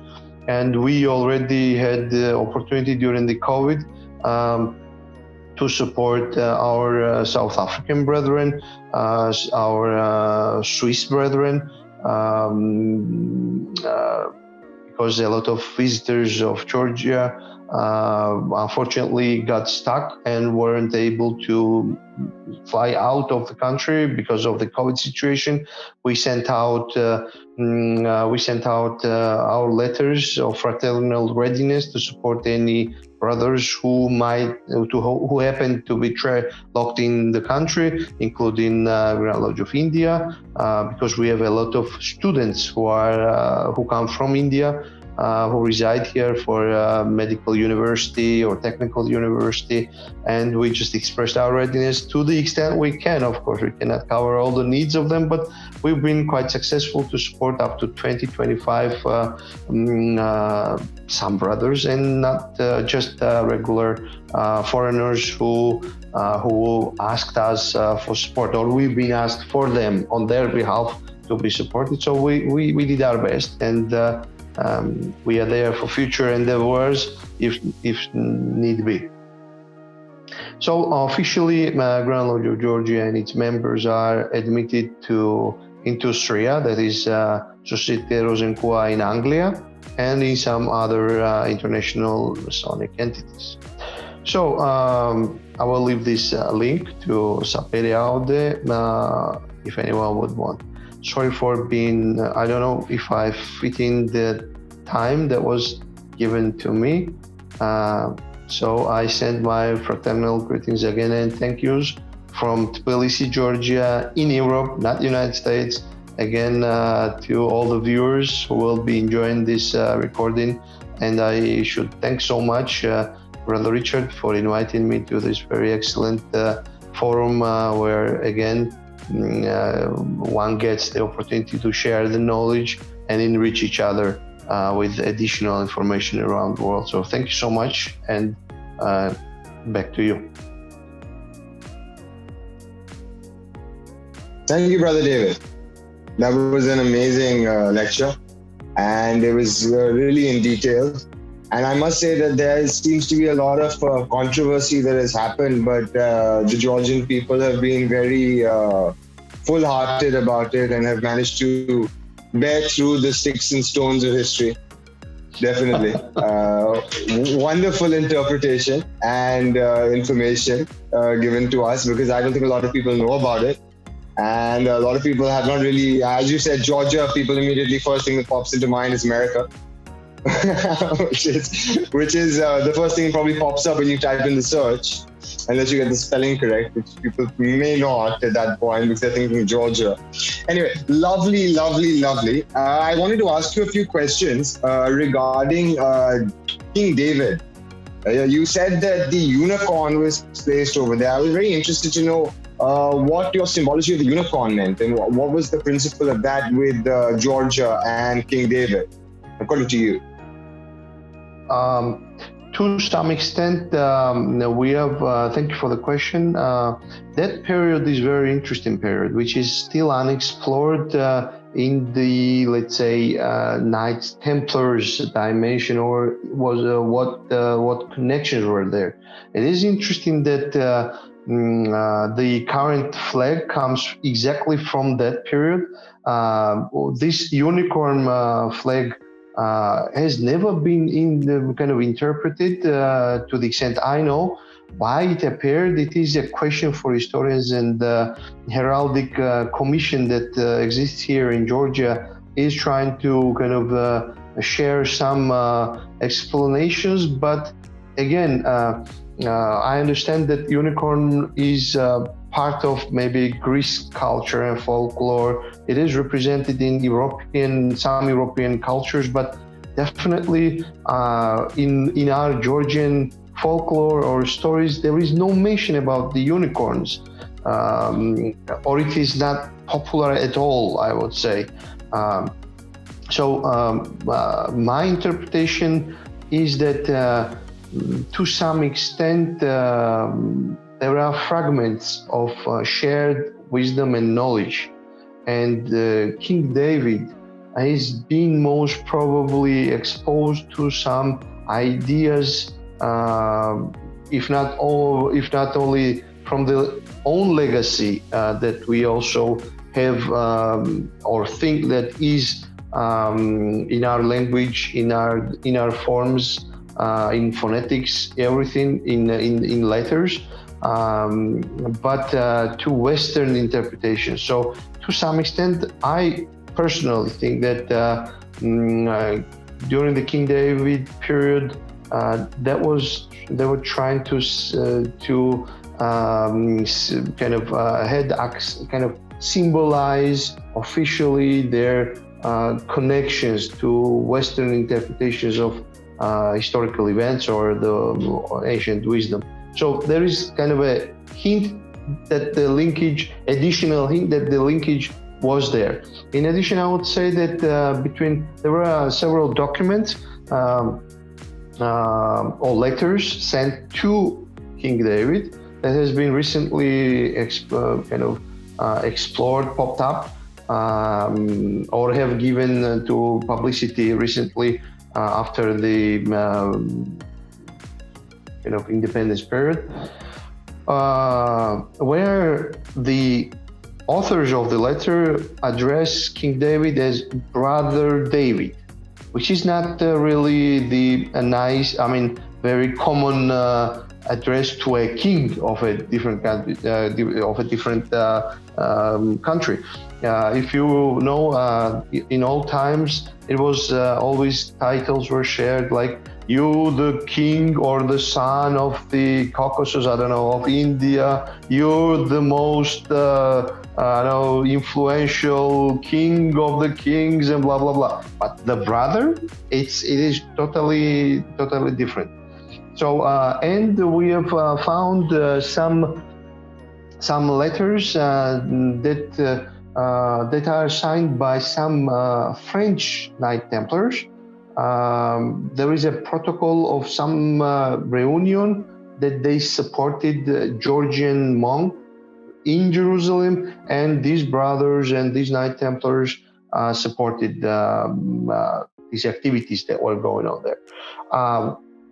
And we already had the opportunity during the COVID to support our South African brethren, our Swiss brethren, because a lot of visitors of Georgia unfortunately got stuck and weren't able to fly out of the country because of the COVID situation. We sent out our letters of fraternal readiness to support any brothers who happen to be locked in the country, including Grand Lodge of India, because we have a lot of students who come from India, who reside here for medical university or technical university, and we just expressed our readiness to the extent we can. Of course, we cannot cover all the needs of them, but we've been quite successful to support up to 20-25 some brothers, and not just regular foreigners who asked us for support, or we've been asked for them on their behalf to be supported. So we did our best, and we are there for future endeavors if need be. So officially, Grand Lodge of Georgia and its members are admitted into SRIA, that is Société Rosenqua in Anglia, and in some other international Masonic entities. So I will leave this link to Sapere Aude if anyone would want. Sorry for being, I don't know if I fit in the time that was given to me. So I send my fraternal greetings again and thank yous from Tbilisi, Georgia, in Europe, not United States. Again, to all the viewers who will be enjoying this recording. And I should thank so much Brother Richard for inviting me to this very excellent forum where, again, one gets the opportunity to share the knowledge and enrich each other with additional information around the world. So thank you so much, and back to you. Thank you, Brother David. That was an amazing lecture, and it was really in detail. And I must say that there seems to be a lot of controversy that has happened, but the Georgian people have been very full-hearted about it and have managed to bear through the sticks and stones of history. Definitely. Wonderful interpretation and information given to us, because I don't think a lot of people know about it. And a lot of people have not really, as you said, Georgia, people immediately, first thing that pops into mind is America. which is the first thing that probably pops up when you type in the search, unless you get the spelling correct, which people may not at that point because they're thinking Georgia. Anyway, lovely. I wanted to ask you a few questions regarding King David. You said that the unicorn was placed over there. I was very interested to know what your symbology of the unicorn meant, and what was the principle of that with Georgia and King David, according to you. To some extent, we have, thank you for the question. That period is very interesting period, which is still unexplored in the, let's say, Knights Templars dimension, or was what connections were there. It is interesting that the current flag comes exactly from that period. This unicorn flag has never been interpreted to the extent I know. Why it appeared, it is a question for historians, and the heraldic commission that exists here in Georgia is trying to share some explanations. But again, I understand that unicorn is part of maybe Greece culture and folklore. It is represented in some European cultures, but definitely in our Georgian folklore or stories, there is no mention about the unicorns, or it is not popular at all, I would say. My interpretation is that to some extent there are fragments of shared wisdom and knowledge, and King David is being most probably exposed to some ideas, if not only from the own legacy that we also have or think that is in our language, in our forms, in phonetics, everything in letters, but to Western interpretation. So to some extent, I personally think that during the King David period, they were trying to symbolize officially their connections to Western interpretations of historical events or the ancient wisdom. So there is kind of a hint that the linkage, additional hint that the linkage was there. In addition, I would say that there were several documents or letters sent to King David that has been recently explored, popped up, or have given to publicity recently after the independence period, where the authors of the letter address King David as Brother David, which is not really very common address to a king of a different country. If you know, in old times, it was always titles were shared like you, the king or the son of the Caucasus, of India. You're the most influential king of the kings, and blah blah blah. But the brother, it is totally different. So and we have found some letters that are signed by some French Knight Templars. There is a protocol of some reunion that they supported Georgian monk in Jerusalem, and these brothers and these Knight Templars supported these activities that were going on there.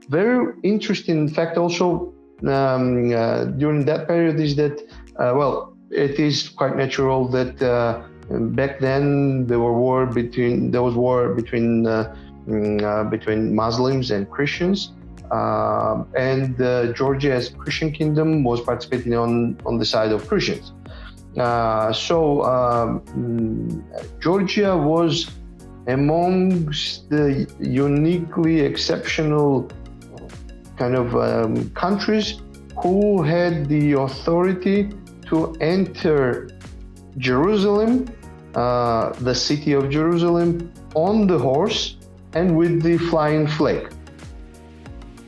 Very interesting fact also during that period is that, it is quite natural that back then there was war between Muslims and Christians, and Georgia as a Christian kingdom was participating on the side of Christians. Georgia was amongst the uniquely exceptional kind of countries who had the authority to enter Jerusalem, the city of Jerusalem, on the horse and with the flying flag,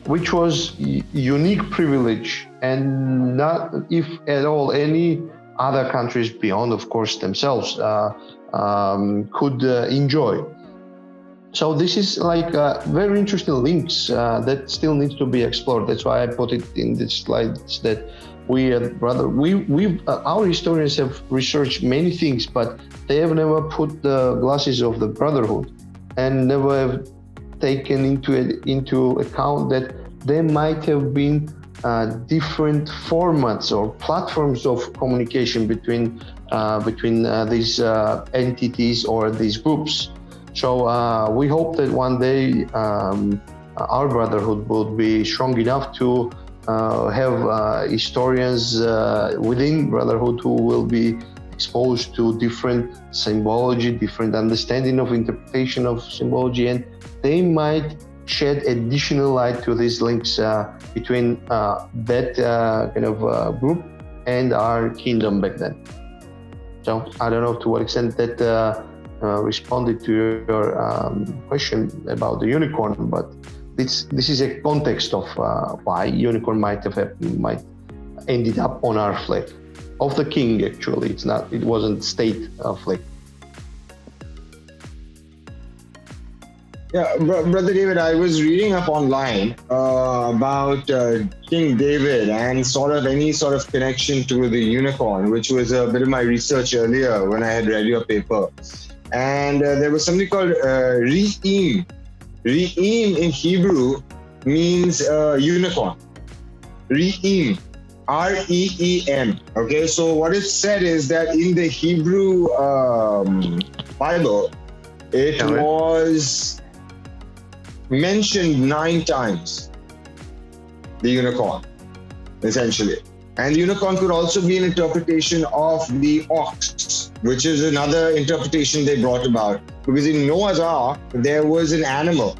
which was unique privilege, and not, if at all, any other countries beyond, of course, themselves could enjoy. So this is like very interesting links that still needs to be explored. That's why I put it in the slides that our historians have researched many things, but they have never put the glasses of the brotherhood and never have taken into account that there might have been different formats or platforms of communication between these entities or these groups. So we hope that one day our brotherhood will be strong enough to have historians within brotherhood who will be exposed to different symbology, different understanding of interpretation of symbology, and they might shed additional light to these links between that group and our kingdom back then. So I don't know to what extent that responded to your question about the unicorn, but this is a context of why unicorn might ended up on our flag. of the king. Actually, it wasn't state flag. Yeah, Brother David, I was reading up online about King David and sort of any sort of connection to the unicorn, which was a bit of my research earlier when I had read your paper. And there was something called Re'im. Re'im in Hebrew means unicorn. Re'im. R-E-E-M. Okay, so what it said is that in the Hebrew Bible, it was mentioned 9 times, the unicorn, essentially. And the unicorn could also be an interpretation of the ox, which is another interpretation they brought about. Because in Noah's Ark, there was an animal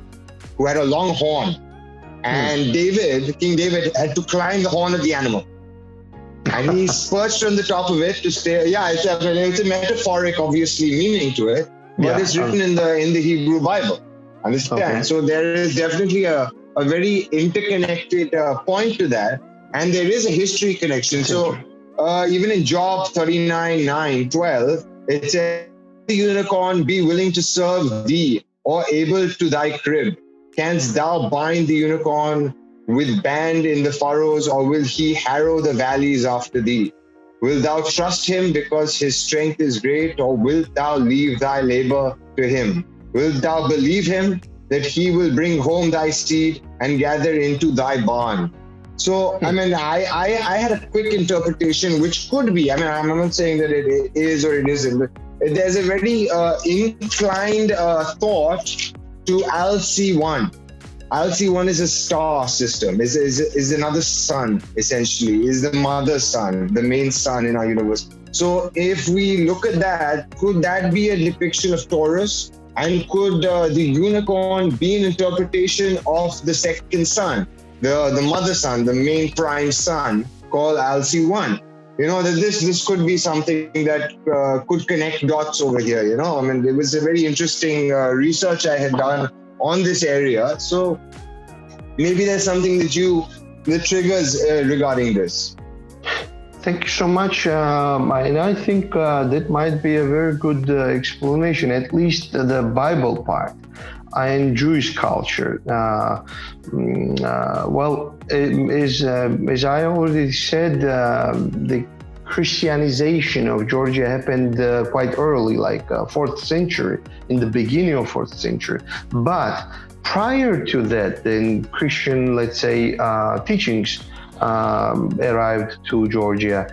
who had a long horn. And King David, had to climb the horn of the animal. And he perched on the top of it to stay. Yeah, it's a metaphoric, obviously, meaning to it. But it's written in the Hebrew Bible. Understand? Okay. So there is definitely a very interconnected point to that. And there is a history connection. So even in Job 39:9-12, it says, the unicorn be willing to serve thee, or able to thy crib. Canst thou bind the unicorn with band in the furrows, or will he harrow the valleys after thee? Wilt thou trust him because his strength is great, or wilt thou leave thy labor to him? Wilt thou believe him that he will bring home thy seed and gather into thy barn? So, I mean, I had a quick interpretation, which could be, I mean, I'm not saying that it is or it isn't, but there's a very inclined thought to Alc1. Alc1 is a star system, is another sun, essentially, is the mother sun, the main sun in our universe. So if we look at that, could that be a depiction of Taurus? And could the unicorn be an interpretation of the second sun, the mother sun, the main prime sun, called Alc1? You know, that this could be something that could connect dots over here, you know? I mean, it was a very interesting research I had done on this area. So maybe there's something that triggers regarding this. Thank you so much. And I think that might be a very good explanation, at least the Bible part and Jewish culture. Well, as I already said, the Christianization of Georgia happened quite early, like 4th century, in the beginning of 4th century. But prior to that, then Christian, let's say, teachings arrived to Georgia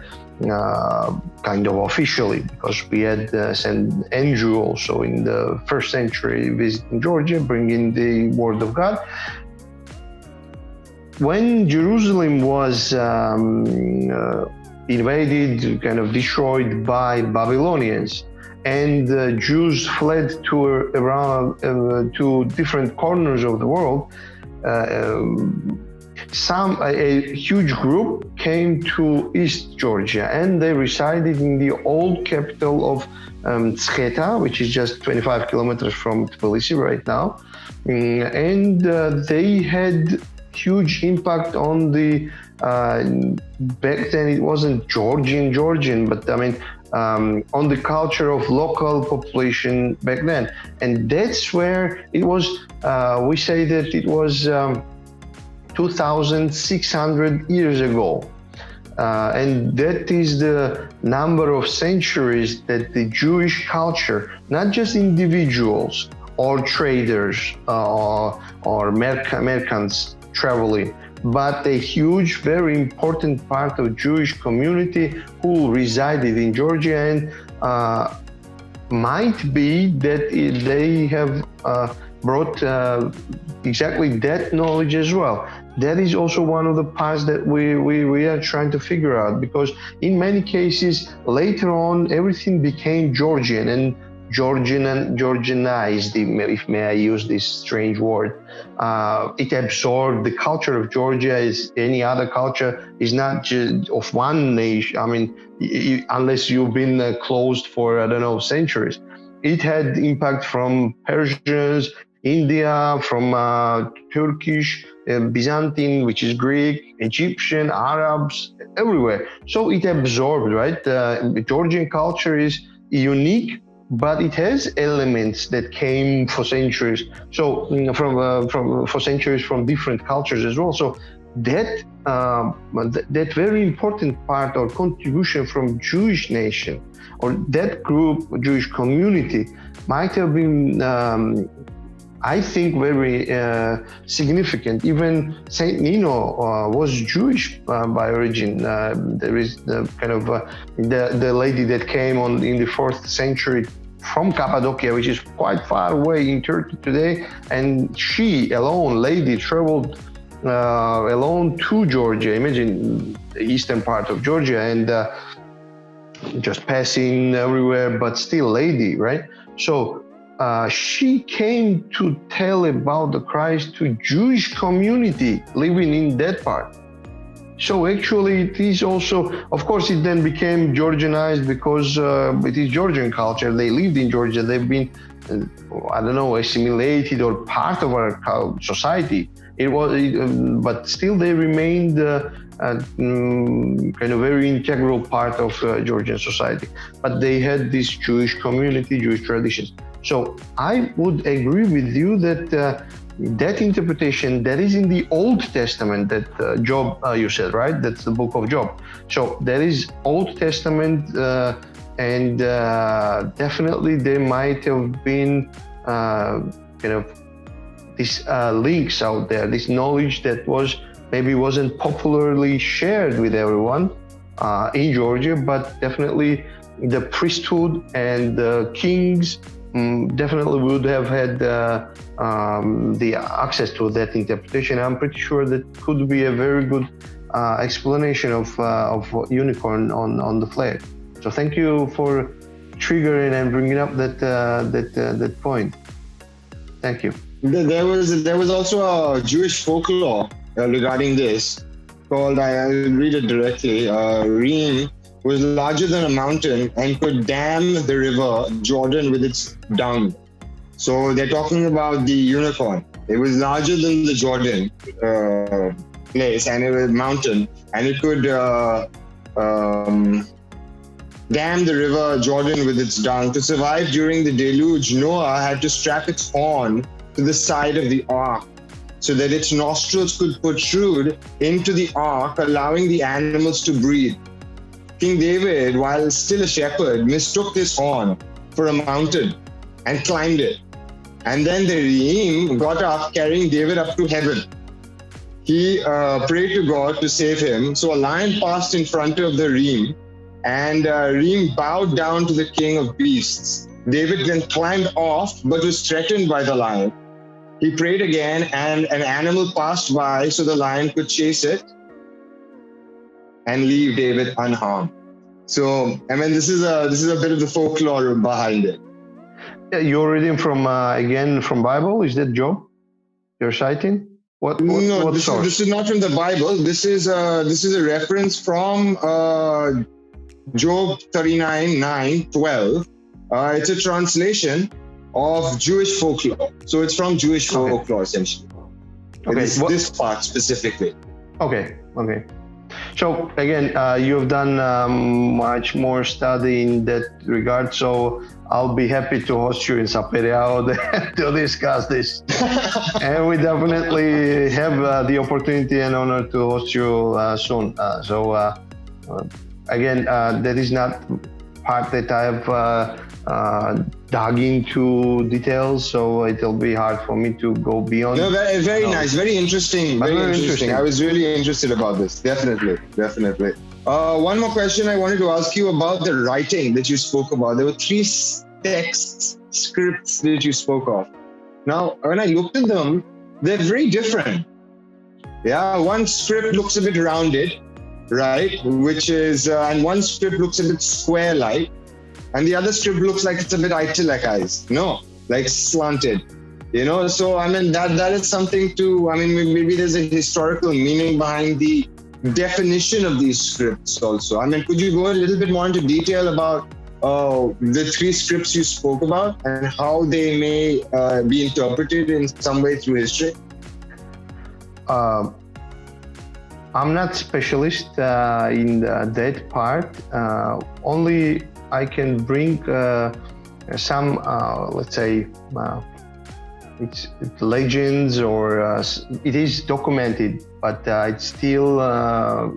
kind of officially, because we had St. Andrew also in the 1st century visiting Georgia, bringing the Word of God. When Jerusalem was invaded, kind of destroyed by Babylonians, and the Jews fled to different corners of the world, a huge group came to East Georgia, and they resided in the old capital of Tsketa, which is just 25 kilometers from Tbilisi right now. And they had huge impact on the, back then it wasn't Georgian, but I mean, on the culture of local population back then. And that's where it was, we say that it was 2,600 years ago. And that is the number of centuries that the Jewish culture, not just individuals or traders or merchants traveling, but a huge, very important part of Jewish community who resided in Georgia, and might be that they have brought exactly that knowledge as well. That is also one of the parts that we are trying to figure out, because in many cases later on everything became Georgian and Georgianized, if may I use this strange word. It absorbed the culture of Georgia. As any other culture is not just of one nation. I mean, unless you've been closed for, I don't know, centuries. It had impact from Persians, India, from Turkish, Byzantine, which is Greek, Egyptian, Arabs, everywhere. So it absorbed, right? Georgian culture is unique, but it has elements that came for centuries. So for centuries from different cultures as well. So that very important part or contribution from Jewish nation or that group, Jewish community, might have been, I think, very significant. Even Saint Nino was Jewish by origin. There is the kind of the lady that came in the 4th century from Cappadocia, which is quite far away in Turkey today, and she alone, lady, traveled alone to Georgia. Imagine the eastern part of Georgia, and just passing everywhere, but still lady, right? So she came to tell about the Christ to Jewish community living in that part. So actually it is also, of course, it then became Georgianized because it is Georgian culture. They lived in Georgia. They've been, assimilated or part of our society. But still they remained kind of very integral part of Georgian society. But they had this Jewish community, Jewish traditions. So I would agree with you that that interpretation that is in the Old Testament, that Job, you said, right? That's the book of Job. So there is Old Testament, and definitely there might have been kind of these links out there, this knowledge that wasn't popularly shared with everyone in Georgia, but definitely the priesthood and the kings definitely would have had the access to that interpretation. I'm pretty sure that could be a very good explanation of unicorn on the flag. So thank you for triggering and bringing up that point. Thank you. There was also a Jewish folklore regarding this called, I'll read it directly, Reem was larger than a mountain and could dam the river Jordan with its dung. So they're talking about the unicorn. It was larger than the Jordan place, and it was a mountain, and it could dam the river Jordan with its dung. To survive during the deluge, Noah had to strap its horn to the side of the ark so that its nostrils could protrude into the ark, allowing the animals to breathe. King David, while still a shepherd, mistook this horn for a mountain and climbed it. And then the Reem got up, carrying David up to heaven. He prayed to God to save him. So a lion passed in front of the Reem, and Reem bowed down to the king of beasts. David then climbed off, but was threatened by the lion. He prayed again, and an animal passed by, so the lion could chase it and leave David unharmed. So, I mean, this is a bit of the folklore behind it. Yeah, you're reading from again from Bible. Is that Job you're citing? What source? This is not from the Bible. This is a reference from Job 39:9-12. It's a translation of Jewish folklore. So it's from Jewish folklore, essentially. Okay. This part specifically. Okay. So again, you have done much more study in that regard. So I'll be happy to host you in Saperiao to discuss this. And we definitely have the opportunity and honor to host you soon. Again, that is not part that I have dug into details, so it'll be hard for me to go beyond. No, very nice, very interesting, very interesting. I was really interested about this. Definitely. One more question I wanted to ask you about the writing that you spoke about. There were 3 scripts that you spoke of. Now, when I looked at them, they're very different. Yeah, one script looks a bit rounded, right? Which is, and one script looks a bit square-like. And the other script looks like it's a bit italicized, like slanted, So, I mean, that is something maybe there's a historical meaning behind the definition of these scripts also. I mean, could you go a little bit more into detail about the three scripts you spoke about and how they may be interpreted in some way through history? I'm not specialist in that part. Only I can bring some, let's say, it's legends, or it is documented, but it still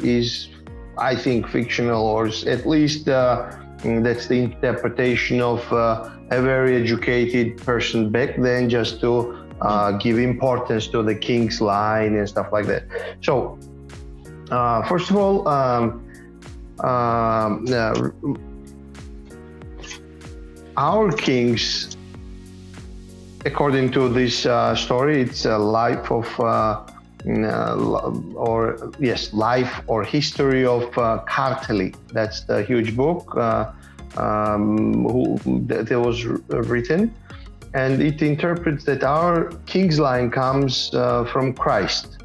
is, I think, fictional, or at least that's the interpretation of a very educated person back then, just to give importance to the king's line and stuff like that. So, first of all, our kings, according to this story, it's a life of, life or history of Kartli. That's the huge book that was written, and it interprets that our king's line comes from Christ.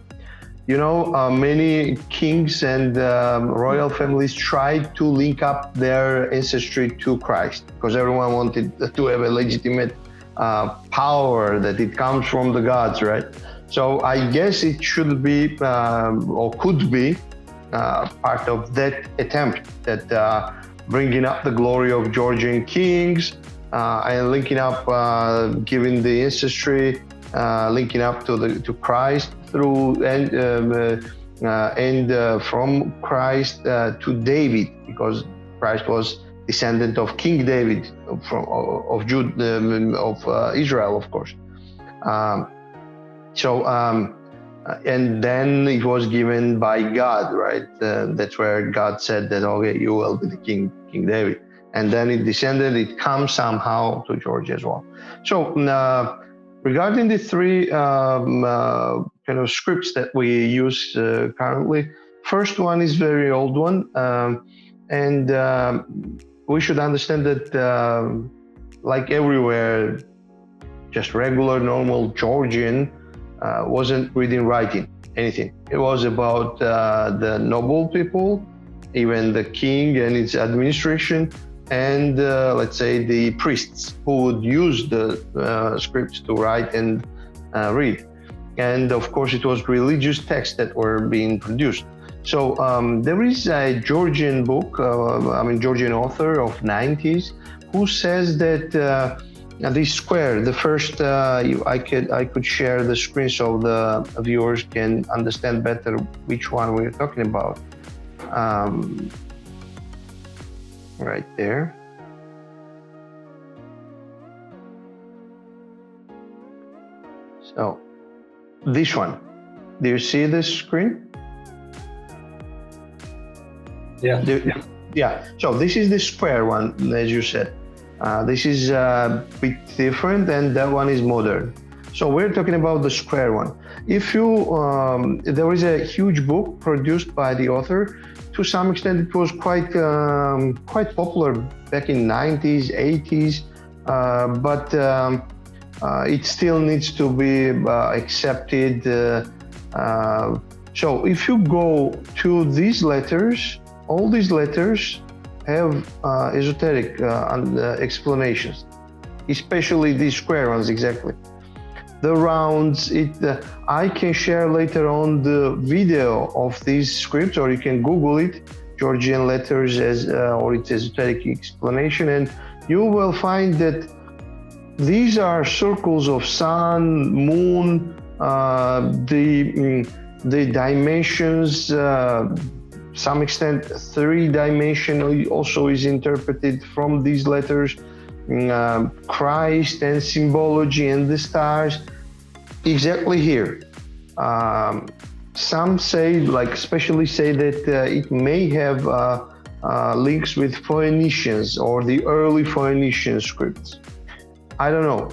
You know, many kings and royal families tried to link up their ancestry to Christ because everyone wanted to have a legitimate power that it comes from the gods, right? So I guess it should be or could be part of that attempt, that bringing up the glory of Georgian kings and linking up, giving the ancestry, linking up to Christ through and from Christ to David, because Christ was descendant of King David of Israel, of course. And then it was given by God, right? That's where God said that, okay, you will be the King David. And then it descended, it comes somehow to Georgia as well. So regarding the three kind of scripts that we use currently, first one is very old one. And we should understand that like everywhere, just regular, normal Georgian wasn't reading, writing, anything. It was about the noble people, even the king and its administration, and let's say the priests who would use the scripts to write and read. And of course, it was religious texts that were being produced. So there is a Georgian book, Georgian author of 90s, who says that this square, the first, I could share the screen so the viewers can understand better which one we're talking about. Right there. So this one, do you see this screen? Yeah. Yeah. So this is the square one, as you said. This is a bit different, and that one is modern. So we're talking about the square one. If you, there is a huge book produced by the author. To some extent, it was quite popular back in 90s, 80s, but it still needs to be accepted. So if you go to these letters, all these letters have esoteric explanations, especially these square ones, exactly. The rounds, I can share later on the video of these scripts, or you can Google it, Georgian letters or its esoteric explanation, and you will find that these are circles of sun, moon, the dimensions, some extent 3-dimensional also is interpreted from these letters. Christ and symbology and the stars, exactly here. Some say, especially say that it may have links with Phoenicians or the early Phoenician scripts. I don't know.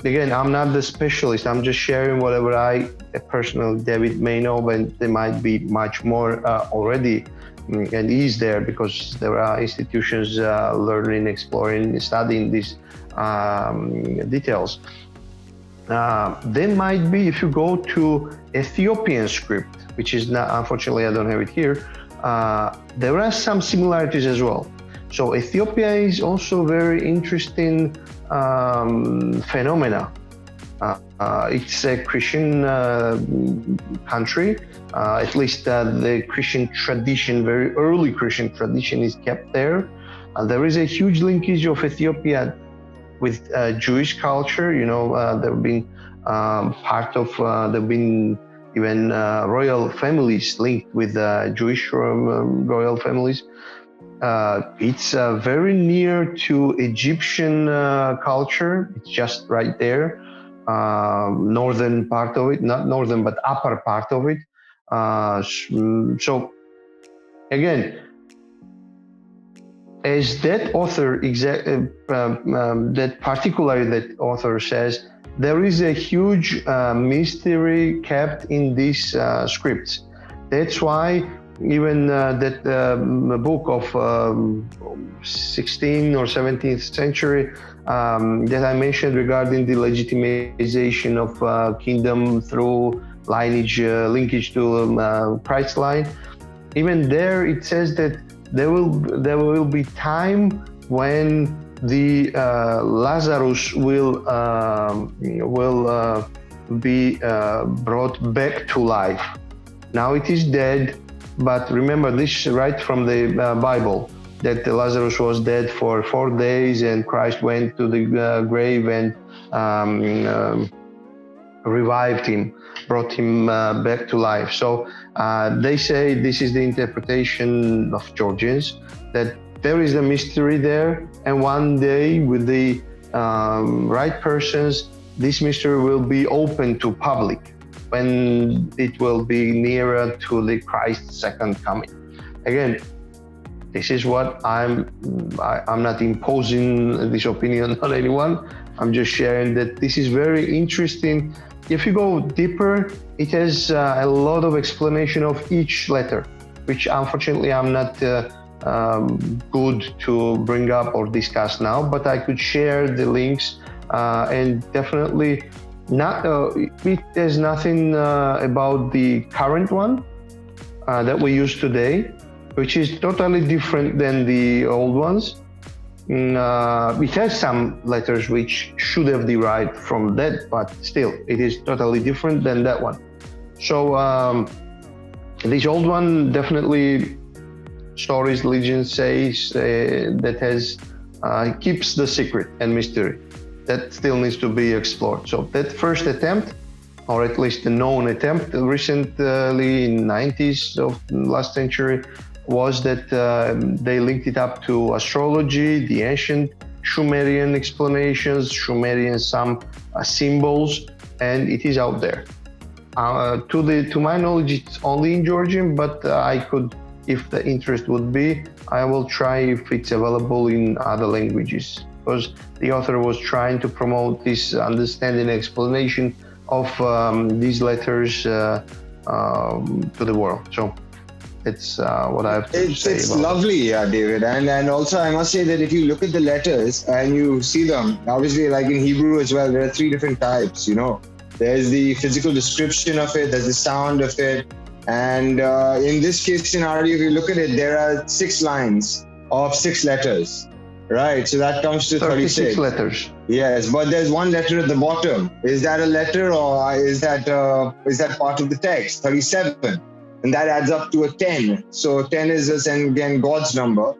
Again, I'm not the specialist. I'm just sharing whatever I personally, David, may know, but there might be much more already. And is there, because there are institutions learning, exploring, studying these details. There might be, if you go to Ethiopian script, which is not, unfortunately, I don't have it here, there are some similarities as well. So Ethiopia is also very interesting phenomena. It's a Christian country. At least the Christian tradition, very early Christian tradition, is kept there. There is a huge linkage of Ethiopia with Jewish culture. They've been they've been even royal families linked with Jewish royal families. It's very near to Egyptian culture. It's just right there. Northern part of it, not northern, but upper part of it. So again, as that author, that author says, there is a huge mystery kept in these scripts. That's why even that book of 16th or 17th century that I mentioned regarding the legitimization of kingdom through linkage to Christ's line, even there it says that there will be time when the Lazarus will be brought back to life. Now it is dead, but remember this right from the Bible, that Lazarus was dead for 4 days and Christ went to the grave and revived him, brought him back to life. So they say, this is the interpretation of Georgians, that there is a mystery there, and one day with the right persons, this mystery will be open to public when it will be nearer to the Christ's second coming. Again, this is what I'm not imposing this opinion on anyone. I'm just sharing that this is very interesting. If you go deeper, it has a lot of explanation of each letter, which unfortunately I'm not good to bring up or discuss now, but I could share the links and definitely it has nothing about the current one that we use today, which is totally different than the old ones. It has some letters which should have derived from that, but still, it is totally different than that one. So this old one, definitely stories, legends says that has keeps the secret and mystery. That still needs to be explored. So that first attempt, or at least the known attempt recently in 90s of last century, was that they linked it up to astrology, the ancient Sumerian explanations, Sumerian some symbols, and it is out there. To my knowledge, it's only in Georgian, but I could, if the interest would be, I will try if it's available in other languages, because the author was trying to promote this understanding explanation of these letters to the world. So it's what I have to say. It's lovely, David. And also I must say that if you look at the letters and you see them, obviously like in Hebrew as well, there are 3 different types, There's the physical description of it, there's the sound of it. And in this case scenario, if you look at it, there are 6 lines of 6 letters, right? So that comes to 36 letters. Yes, but there's 1 letter at the bottom. Is that a letter or is that part of the text? 37. And that adds up to a 10. So 10 is again God's number.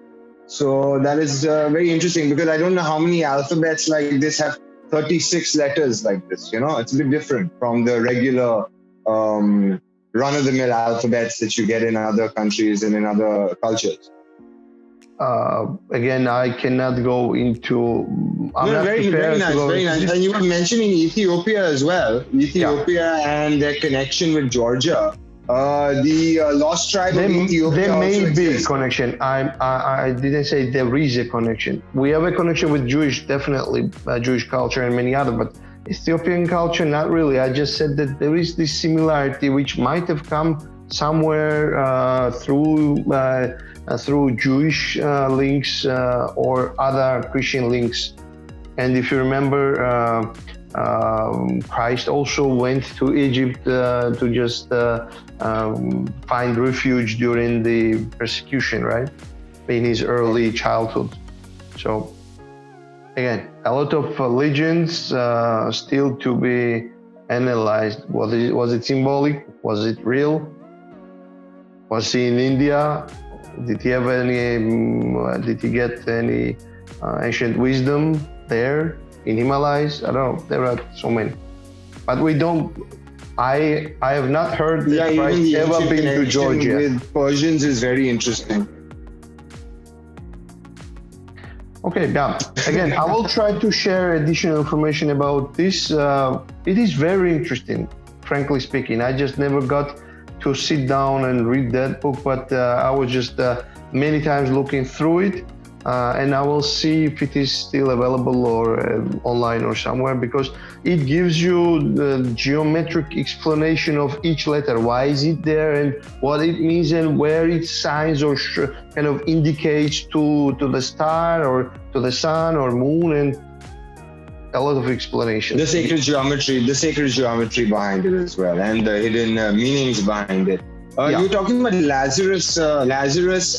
So that is very interesting, because I don't know how many alphabets like this have 36 letters like this. It's a bit different from the regular run-of-the-mill alphabets that you get in other countries and in other cultures. Again, I cannot go into. Very nice. And you were mentioning Ethiopia as well. Ethiopia and their connection with Georgia. The lost tribe of Ethiopia. There may be a connection. I didn't say there is a connection. We have a connection with definitely Jewish culture and many other, but Ethiopian culture, not really. I just said that there is this similarity which might have come somewhere through Jewish links or other Christian links. And if you remember, Christ also went to Egypt to just find refuge during the persecution, right? in his early childhood. So again, a lot of legends still to be analyzed. Was it symbolic? Was it real? Was he in India? Did he have any? Did he get any ancient wisdom there in Himalayas? I don't know. There are so many, but we don't. I have not heard that Christ ever been to Georgia. With Persians is very interesting. Okay, yeah. Again, I will try to share additional information about this. It is very interesting, frankly speaking. I just never got to sit down and read that book, but I was just many times looking through it, and I will see if it is still available or online or somewhere, because it gives you the geometric explanation of each letter. Why is it there, and what it means, and where it signs or kind of indicates to the star or to the sun or moon, and a lot of explanation. The sacred geometry behind it as well, and the hidden meanings behind it. You were talking about Lazarus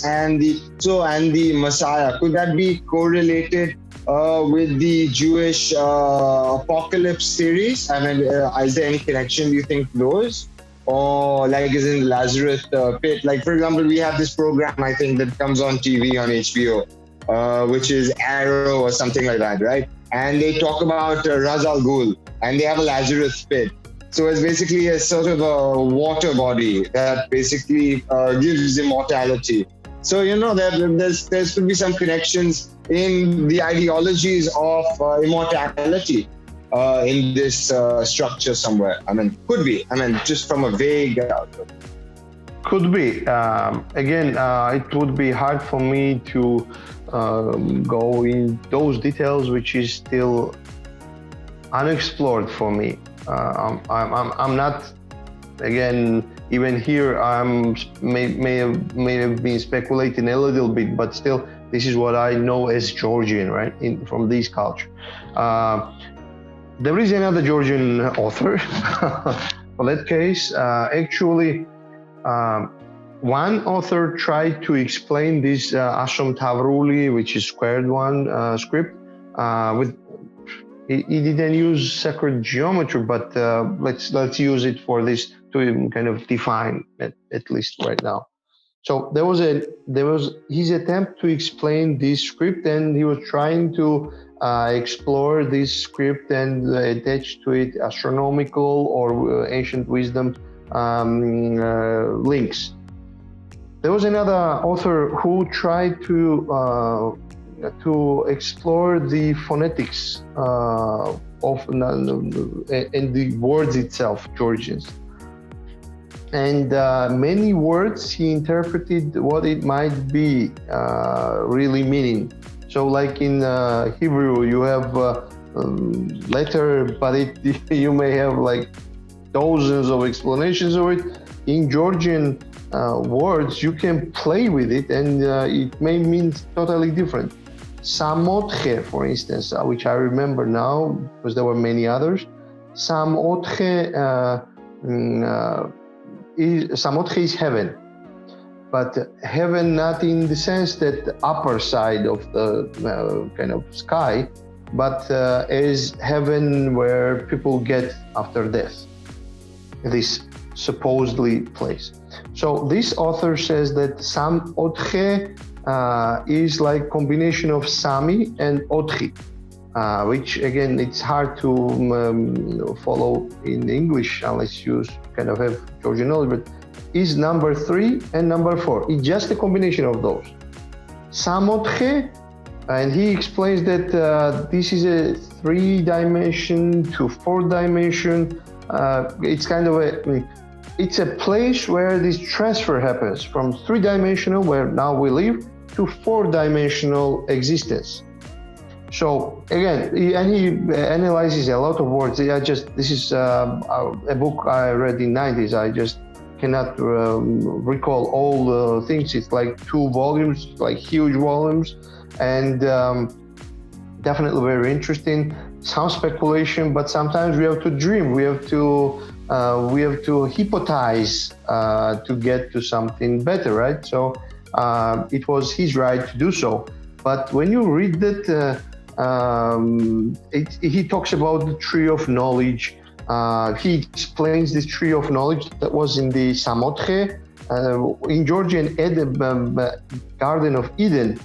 and the Messiah. Could that be correlated with the Jewish apocalypse theories? I mean, is there any connection, do you think, to those? Or like is in Lazarus pit? Like, for example, we have this program, I think, that comes on TV on HBO, which is Arrow or something like that, right? And they talk about Ra's al Ghul, and they have a Lazarus pit. So it's basically a sort of a water body that basically gives immortality. So, you know, there could be some connections in the ideologies of immortality in this structure somewhere. I mean, could be. I mean, just from a vague outlook. Could be. Again, it would be hard for me to go in those details, which is still unexplored for me. I'm not. Again, even here, may have been speculating a little bit, but still, this is what I know as Georgian, right? From this culture. There is another Georgian author. For that case, actually. One author tried to explain this Ashram Tavruli, which is squared one script, with he didn't use sacred geometry, but let's use it for this to kind of define it, at least right now. So there was his attempt to explain this script, and he was trying to explore this script and attach to it astronomical or ancient wisdom links. There was another author who tried to explore the phonetics of and the words itself, Georgians. And many words he interpreted what it might be really meaning. So, like in Hebrew, you have letter, but you may have like dozens of explanations of it. In Georgian words, you can play with it, and it may mean totally different. Samotche, for instance, which I remember now because there were many others. Samotche is heaven, but heaven not in the sense that the upper side of the kind of sky, but as heaven where people get after death. This supposedly place. So this author says that Sam Otche is like combination of Sami and Otchi, which again it's hard to follow in English unless you kind of have Georgian knowledge, but is number 3 and number 4. It's just a combination of those. Sam Otche, and he explains that this is a 3-dimension to 4-dimension. It's kind of it's a place where this transfer happens from 3-dimensional, where now we live, to 4-dimensional existence. So again, he analyzes a lot of words. This is a book I read in '90s. I just cannot recall all the things. It's like 2 volumes, like huge volumes, and definitely very interesting. Some speculation, but sometimes we have to dream. We have to hypothesize to get to something better, right? So it was his right to do so. But when you read that, he talks about the tree of knowledge. He explains this tree of knowledge that was in the Samotche, in Georgian, Garden of Eden.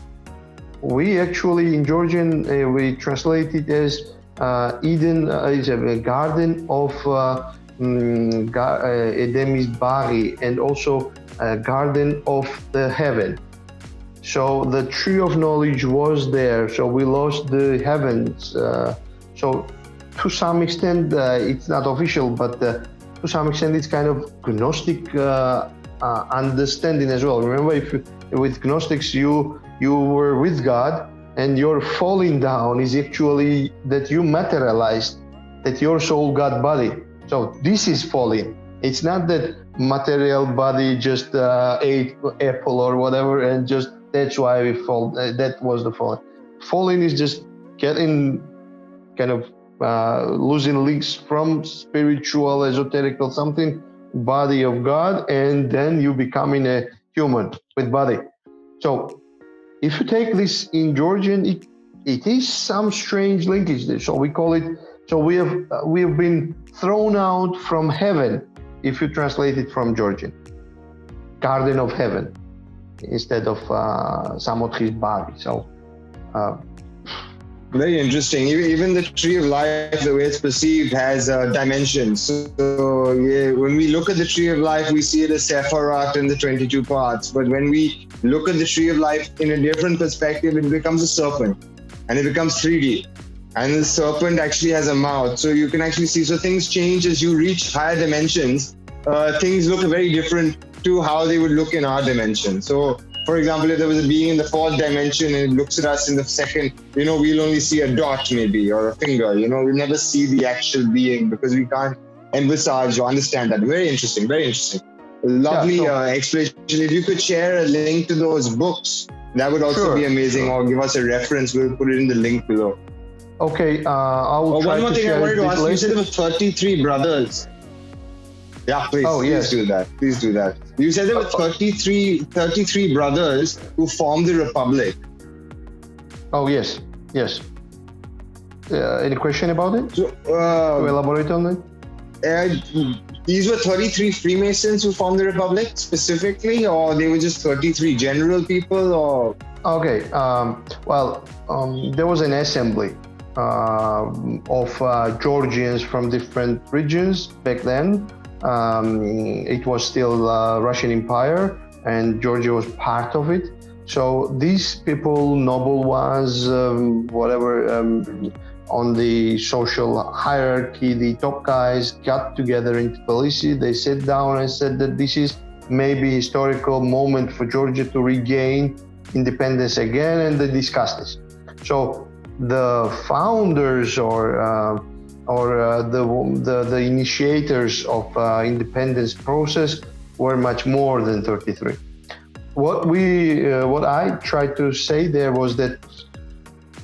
We actually, in Georgian, we translate it as Eden is a garden of Edem is Bari, and also a garden of the heaven. So the tree of knowledge was there. So we lost the heavens. So to some extent, it's not official, but to some extent, it's kind of Gnostic understanding as well. Remember, with Gnostics, you were with God, and your falling down is actually that you materialized, that your soul got body. So this is falling. It's not that material body just ate apple or whatever, and just that's why we fall. That was the falling. Falling is just getting kind of losing links from spiritual, esoterical something, body of God, and then you becoming a human with body. So if you take this in Georgian, it is some strange linkage there. So we call it. So we have been thrown out from heaven. If you translate it from Georgian, Garden of Heaven, instead of Samotchi's body. So very interesting. Even the tree of life, the way it's perceived, has dimensions. So yeah, when we look at the tree of life, we see it as Sephiroth in the 22 parts. But when we look at the tree of life in a different perspective, it becomes a serpent, and it becomes 3D. And the serpent actually has a mouth. So you can actually see, so things change as you reach higher dimensions. Things look very different to how they would look in our dimension. So, for example, if there was a being in the 4th dimension and it looks at us in the 2nd, we'll only see a dot maybe, or a finger, we'll never see the actual being because we can't envisage or understand that. Very interesting, very interesting. Lovely explanation. If you could share a link to those books, that would also be amazing, or give us a reference. We'll put it in the link below. Okay, I will try one more to thing I share wanted to ask you. You said there were 33 brothers. Yeah, please, please do that. Please do that. You said there were 33 brothers who formed the Republic. Oh, yes. Any question about it? So, to elaborate on it? These were 33 Freemasons who formed the Republic specifically, or they were just 33 general people, or? Okay, there was an assembly of Georgians from different regions back then. It was still Russian Empire, and Georgia was part of it. So these people, noble ones, on the social hierarchy, the top guys got together in Tbilisi. They sat down and said that this is maybe a historical moment for Georgia to regain independence again, and they discussed this. So the founders or the initiators of independence process were much more than 33. What I tried to say there was that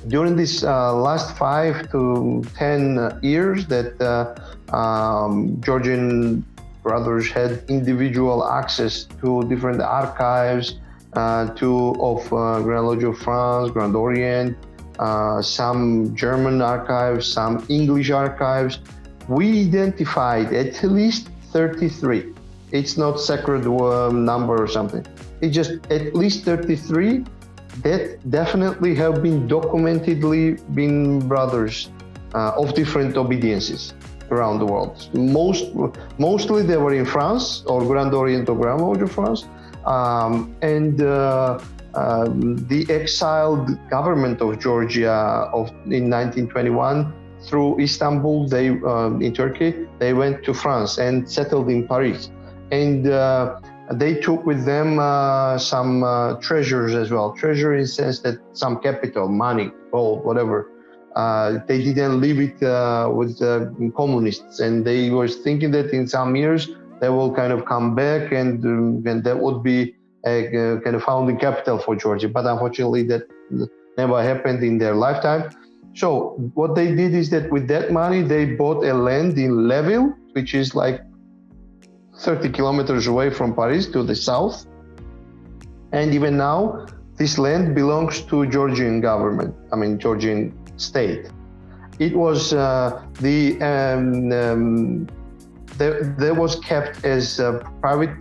during this last 5 to 10 years that Georgian brothers had individual access to different archives, of Grand Lodge of France, Grand Orient, some German archives, some English archives. We identified at least 33. It's not sacred number or something. It's just at least 33 that definitely have been documentedly been brothers of different obediences around the world. Mostly they were in France, or Grand Orient or Grand Lodge of France, and the exiled government of Georgia in 1921 through Istanbul, in Turkey, they went to France and settled in Paris, and they took with them some treasures as well. Treasure in the sense that some capital, money, gold, whatever. They didn't leave it with the communists, and they were thinking that in some years they will kind of come back, and that would be a kind of founding capital for Georgia. But unfortunately, that never happened in their lifetime. So what they did is that with that money, they bought a land in Leville, which is like 30 kilometers away from Paris to the south. And even now, this land belongs to Georgian government, Georgian state. It was there was kept as a private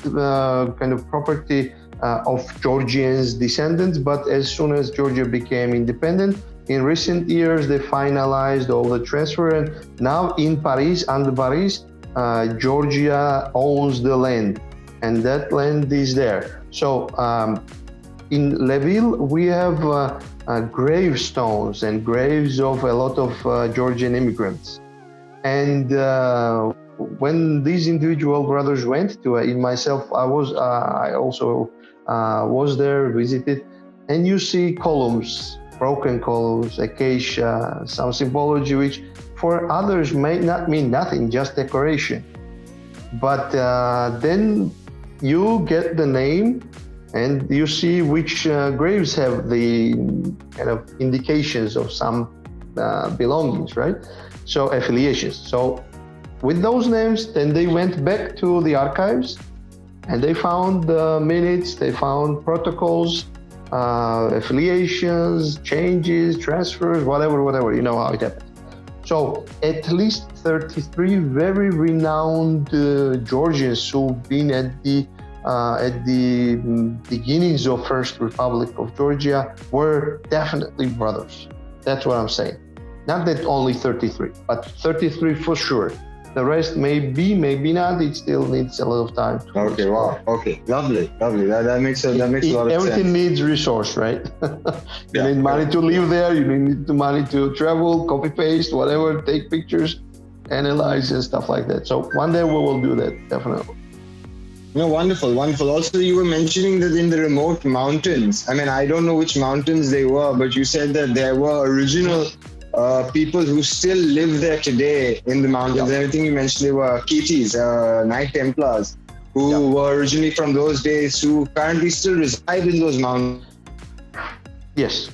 kind of property of Georgians' descendants, but as soon as Georgia became independent, in recent years, they finalized all the transfer, and now in Paris, under Paris, Georgia owns the land, and that land is there. So in Leville, we have gravestones and graves of a lot of Georgian immigrants. And when these individual brothers went to in myself, I also was there, visited, and you see columns, broken columns, acacia, some symbology which for others may not mean nothing, just decoration. But then you get the name and you see which graves have the kind of indications of some belongings, right? So affiliations. So with those names, then they went back to the archives and they found the minutes, they found protocols, affiliations, changes, transfers, whatever, you know how it happens. So at least 33 very renowned Georgians who've been at the beginnings of First Republic of Georgia were definitely brothers. That's what I'm saying. Not that only 33, but 33 for sure. The rest may be, maybe not. It still needs a lot of time. Okay, wow. Okay, lovely. That makes a lot of sense. Everything needs resource, right? You need money to live there. You need money to travel, copy paste, whatever, take pictures, analyze and stuff like that. So one day we will do that, definitely. No, wonderful. Also, you were mentioning that in the remote mountains. I don't know which mountains they were, but you said that there were original people who still live there today in the mountains. And I think you mentioned they were Ketis, Knight Templars, who were originally from those days, who currently still reside in those mountains. Yes.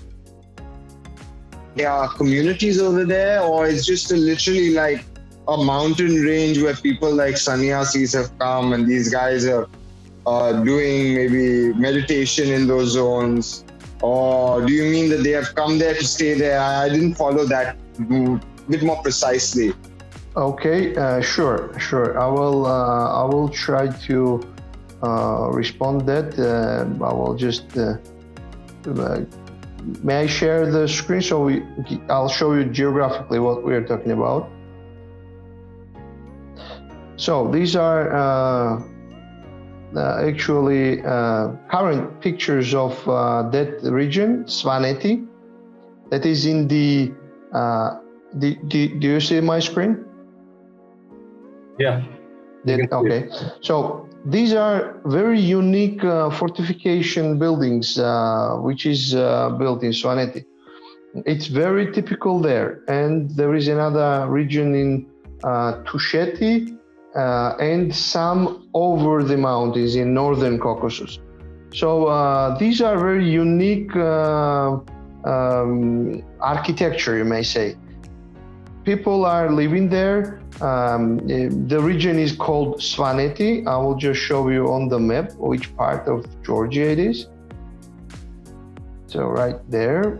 There are communities over there, or it's just literally like a mountain range where people like sannyasis have come and these guys are doing maybe meditation in those zones? Or do you mean that they have come there to stay there? I didn't follow that a bit more precisely. Okay, sure. I will try to respond that. I will just may I share the screen so I'll show you geographically what we are talking about. So these are actually current pictures of that region, Svaneti. That is in the, do you see my screen? Yeah. Okay. So these are very unique fortification buildings, which is built in Svaneti. It's very typical there. And there is another region in Tusheti, and some over the mountains in northern Caucasus. So these are very unique architecture, you may say. People are living there. The region is called Svaneti. I will just show you on the map which part of Georgia it is. So right there.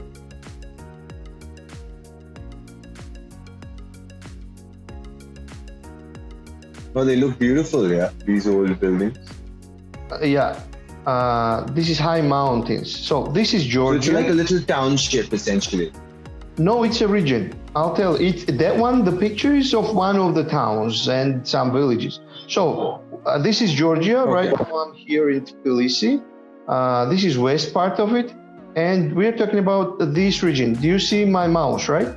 Oh, they look beautiful, these old buildings. This is high mountains. So this is Georgia. So it's like a little township, essentially. No, it's a region. I'll tell you. That one, the picture is of one of the towns and some villages. So this is Georgia, right? I'm here in Fleece. This is west part of it. And we're talking about this region. Do you see my mouse, right?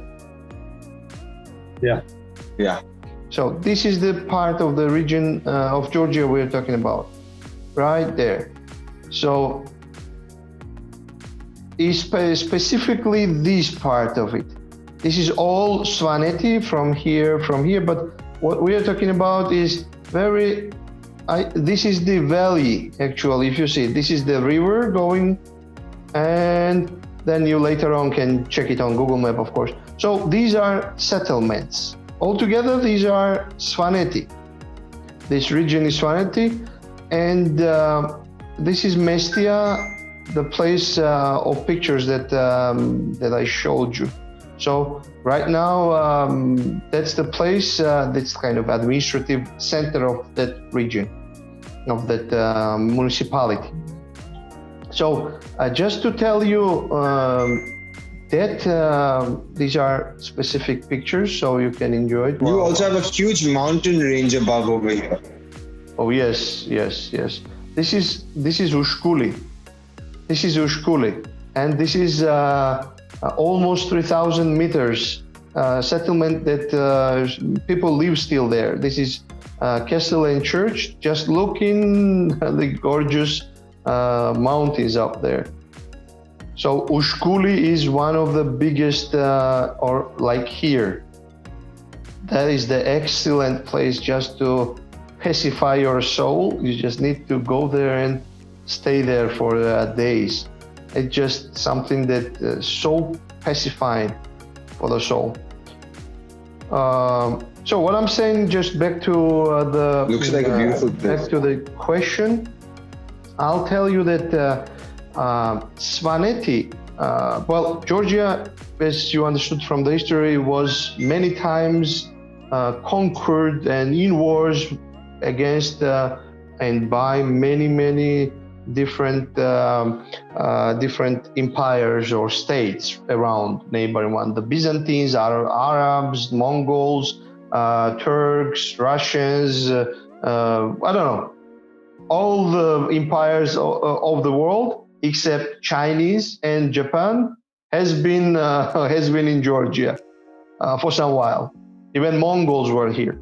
Yeah. So this is the part of the region of Georgia we're talking about, right there. So specifically this part of it. This is all Svaneti from here, but what we are talking about is this is the valley, actually, if you see, this is the river going, and then you later on can check it on Google Map, of course. So these are settlements. Altogether, these are Svaneti. This region is Svaneti, and this is Mestia, the place of pictures that I showed you. So right now, that's the place, that's kind of administrative center of that region, of that municipality. So just to tell you that these are specific pictures, so you can enjoy it. You also have a huge mountain range above over here. Oh yes. This is Ushkuli. This is Ushkuli, and this is almost 3,000 meters settlement that people live still there. This is Castle and Church. Just looking at the gorgeous mountains up there. So Ushkuli is one of the biggest, or like here. That is the excellent place just to pacify your soul. You just need to go there and stay there for days. It's just something that is so pacifying for the soul. So what I'm saying, just back to the looks like a beautiful place. Back to the question, I'll tell you that Svaneti, well, Georgia, as you understood from the history, was many times conquered and in wars against and by many different empires or states around neighboring one. The Byzantines, Arabs, Mongols, Turks, Russians, I don't know, all the empires of the world except Chinese and Japan has been in Georgia for some while. Even Mongols were here.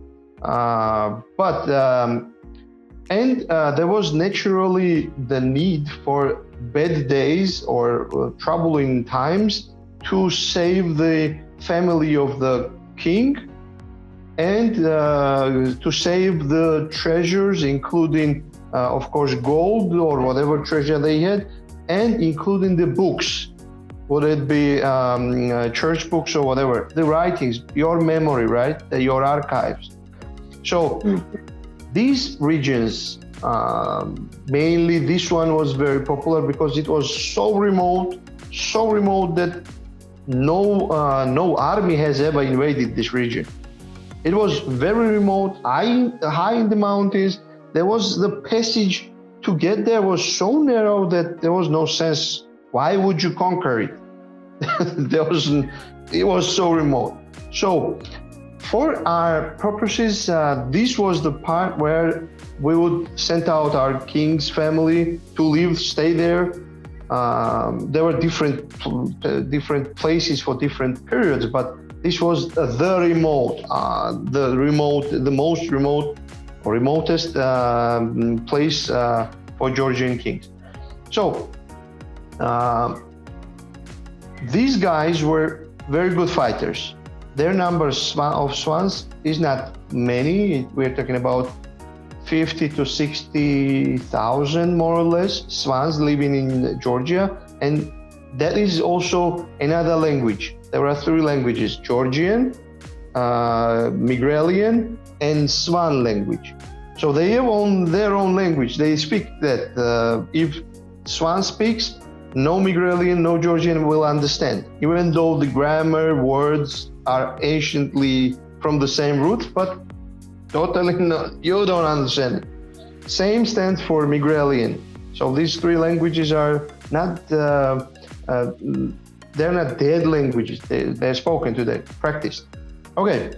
There was naturally the need for bad days or troubling times to save the family of the king and to save the treasures, including, of course, gold or whatever treasure they had, and including the books, would it be church books or whatever, the writings, your memory, right, your archives. So these regions, mainly this one was very popular because it was so remote that no army has ever invaded this region. It was very remote, high in the mountains. There was the passage to get there was so narrow that there was no sense. Why would you conquer it? It was so remote. So for our purposes, this was the part where we would send out our king's family to live, stay there. There were different places for different periods, but this was the most remote or remotest place for Georgian kings. So these guys were very good fighters. Their numbers of swans is not many. We're talking about 50 to 60,000 more or less swans living in Georgia. And that is also another language. There are three languages: Georgian, Migrelian, and Swan language. So they have their own language. They speak that. If Swan speaks, no Migrelian, no Georgian will understand, even though the grammar words are anciently from the same root, but totally no, you don't understand it. Same stands for Migrelian. So these three languages are not, they're not dead languages. They're spoken today, practiced. Okay.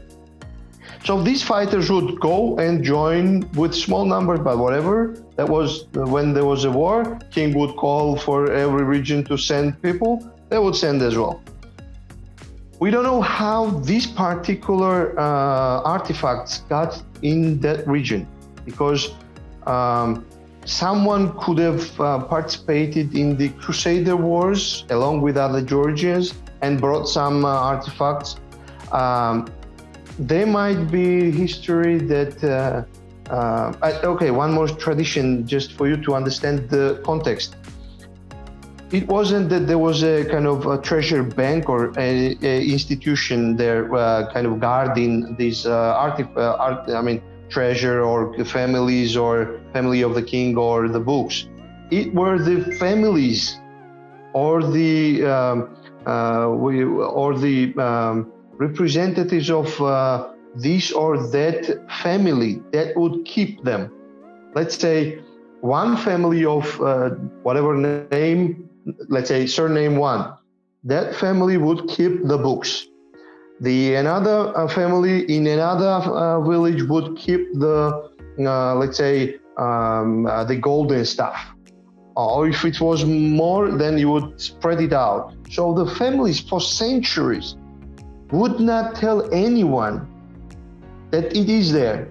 So these fighters would go and join with small numbers, but whatever. That was when there was a war, king would call for every region to send people. They would send as well. We don't know how these particular artifacts got in that region, because someone could have participated in the Crusader Wars along with other Georgians and brought some artifacts. There might be history that, okay, one more tradition just for you to understand the context. It wasn't that there was a kind of a treasure bank or a institution there kind of guarding these treasure or families or family of the king or the books. It were the families or the representatives of this or that family that would keep them. Let's say one family of whatever name, let's say surname one, that family would keep the books. The another family in another village would keep the, let's say, the golden stuff. Or if it was more, then you would spread it out. So the families for centuries would not tell anyone that it is there.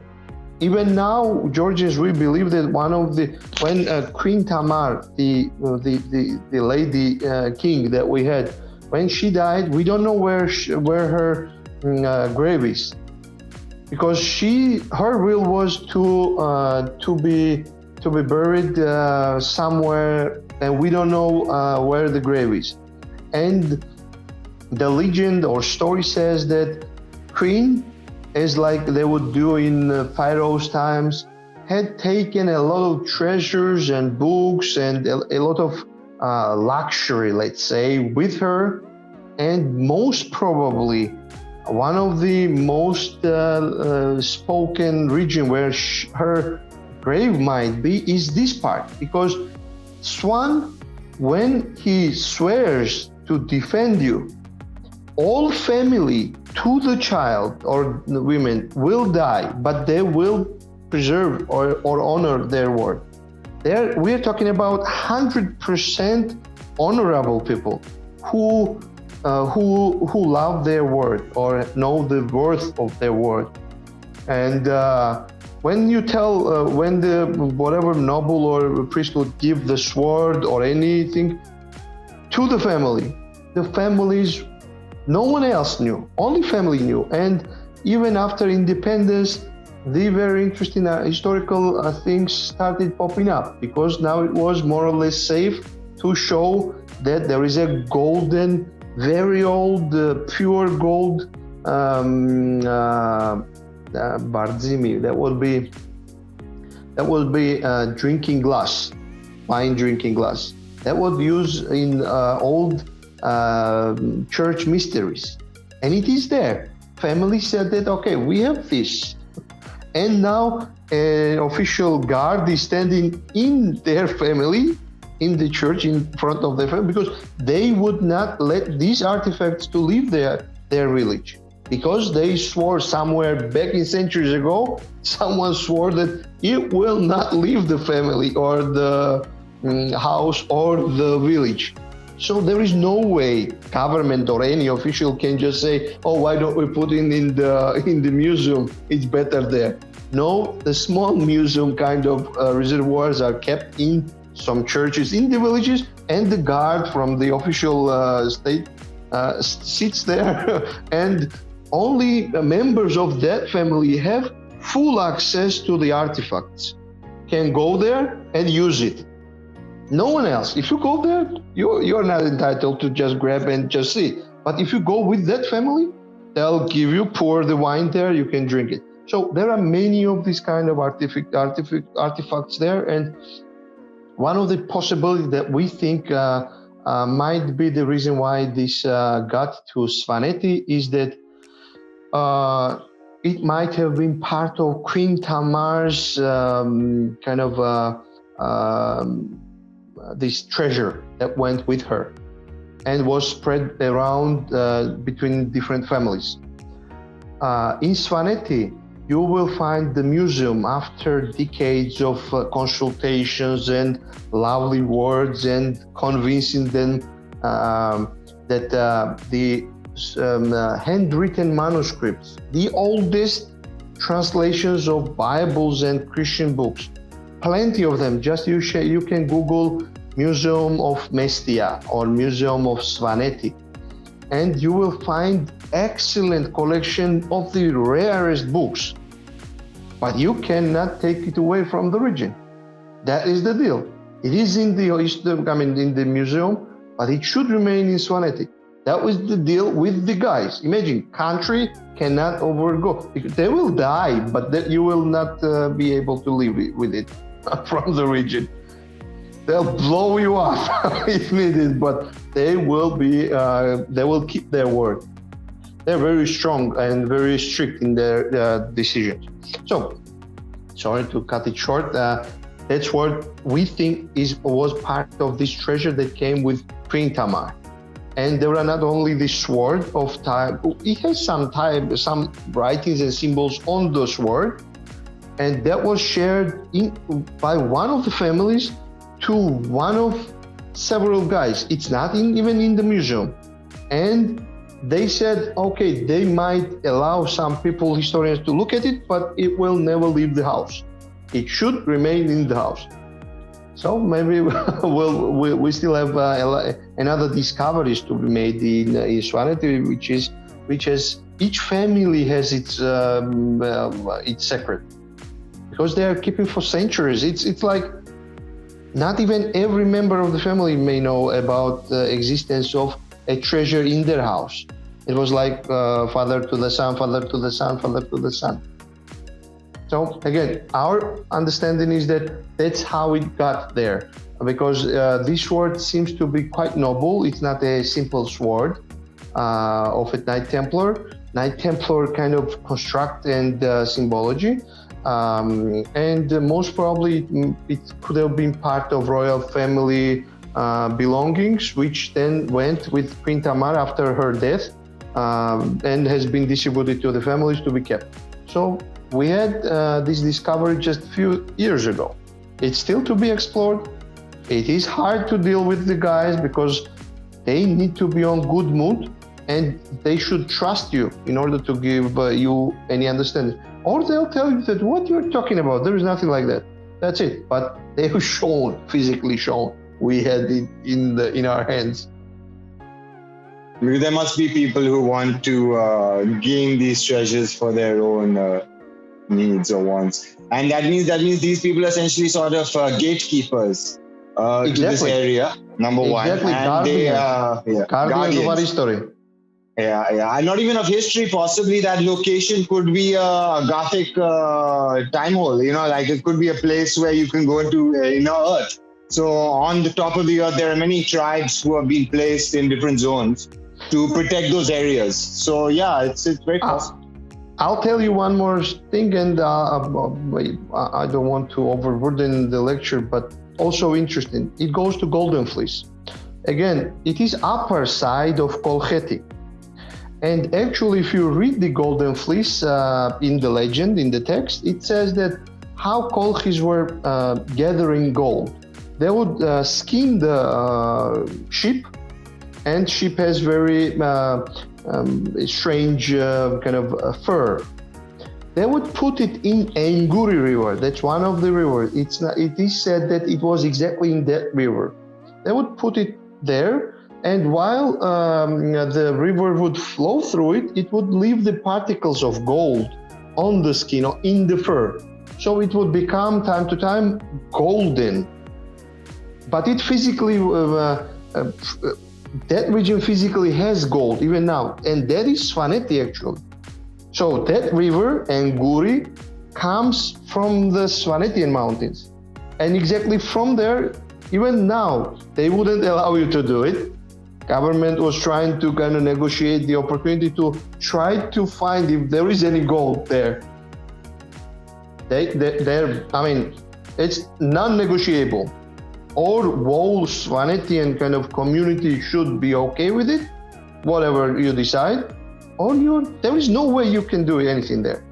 Even now, Georgians, we believe that when Queen Tamar, the lady king that we had, when she died, we don't know where her grave is, because her will was to be buried somewhere, and we don't know where the grave is. And the legend or story says that Queen, as like they would do in Pharaoh's times, had taken a lot of treasures and books and a lot of luxury, let's say, with her. And most probably one of the most spoken region where her grave might be is this part, because Swan, when he swears to defend you, all family to the child or the women will die, but they will preserve or honor their word. We are talking about 100% honorable people who love their word or know the worth of their word. And when you tell, when the whatever noble or priest would give the sword or anything to the families, no one else knew, only family knew. And even after independence, the very interesting historical things started popping up, because now it was more or less safe to show that there is a golden, very old, pure gold bardzimi. That would be drinking glass, wine drinking glass. That was used in old church mysteries, and it is there. Family said that, okay, we have this, and now an official guard is standing in their family, in the church, in front of their family, because they would not let these artifacts to leave their village, because they swore somewhere back in centuries ago, someone swore that it will not leave the family or the house or the village. So there is no way government or any official can just say, oh, why don't we put it in the museum? It's better there. No, the small museum kind of reservoirs are kept in some churches in the villages, and the guard from the official state sits there, and only members of that family have full access to the artifacts, can go there and use it. No one else. If you go there, you're not entitled to just grab and just see. But if you go with that family, they'll give you, pour the wine there, you can drink it. So there are many of these kind of artifacts there. And one of the possibilities that we think might be the reason why this got to Svaneti is that it might have been part of Queen Tamar's kind of this treasure that went with her and was spread around between different families. In Svaneti, you will find the museum after decades of consultations and lovely words and convincing them that the handwritten manuscripts, the oldest translations of Bibles and Christian books, plenty of them. Just you can Google Museum of Mestia or Museum of Svaneti, and you will find excellent collection of the rarest books. But you cannot take it away from the region. That is the deal. It is in the museum, but it should remain in Svaneti. That was the deal with the guys. Imagine, country cannot overgo. They will die, but you will not be able to live with it from the region. they'll blow you up if needed, but they will keep their word. They're very strong and very strict in their decisions. So, sorry to cut it short. That's what we think was part of this treasure that came with Queen Tamar. And there are not only the sword of type, it has some writings and symbols on the sword, and that was shared by one of the families to one of several guys. It's not even in the museum. And they said, okay, they might allow some people, historians, to look at it, but it will never leave the house. It should remain in the house. So maybe we still have another discoveries to be made in Swaneti, which has each family has its secret, because they are keeping for centuries. It's like not even every member of the family may know about the existence of a treasure in their house. It was like father to the son, father to the son, father to the son. So again, our understanding is that that's how it got there, because this sword seems to be quite noble. It's not a simple sword of a Knight Templar. Knight Templar kind of construct and symbology, and most probably it could have been part of royal family belongings, which then went with Queen Tamar after her death, and has been distributed to the families to be kept. So we had this discovery just a few years ago. It's still to be explored. It is hard to deal with the guys because they need to be on good mood, and they should trust you in order to give you any understanding. Or they'll tell you that what you're talking about, there is nothing like that. That's it. But they have shown, physically shown, we had it in our hands. There must be people who want to gain these treasures for their own needs or wants, and that means these people are essentially sort of gatekeepers to this area. Number one, and they are guardians of our history. And not even of history. Possibly that location could be a Gothic time hole. Like it could be a place where you can go into inner earth. So on the top of the earth, there are many tribes who have been placed in different zones to protect those areas. So yeah, it's very possible. I'll tell you one more thing, and I don't want to overburden the lecture, but also interesting. It goes to Golden Fleece. Again, it is upper side of Kolkheti. And actually, if you read the Golden Fleece in the legend, in the text, it says that how Kolkhis were gathering gold. They would skin the sheep, and sheep has very strange kind of fur. They would put it in Enguri River. That's one of the rivers. It is said that it was exactly in that river. They would put it there, and while the river would flow through it, it would leave the particles of gold on the skin or in the fur. So it would become time to time golden. But it physically that region physically has gold even now, and that is Svaneti actually. So that river, Enguri, comes from the Svanetian mountains, and exactly from there, even now, they wouldn't allow you to do it. Government was trying to kind of negotiate the opportunity to try to find if there is any gold there. It's non-negotiable. Or whole Svanetian kind of community should be okay with it, whatever you decide, or there is no way you can do anything there.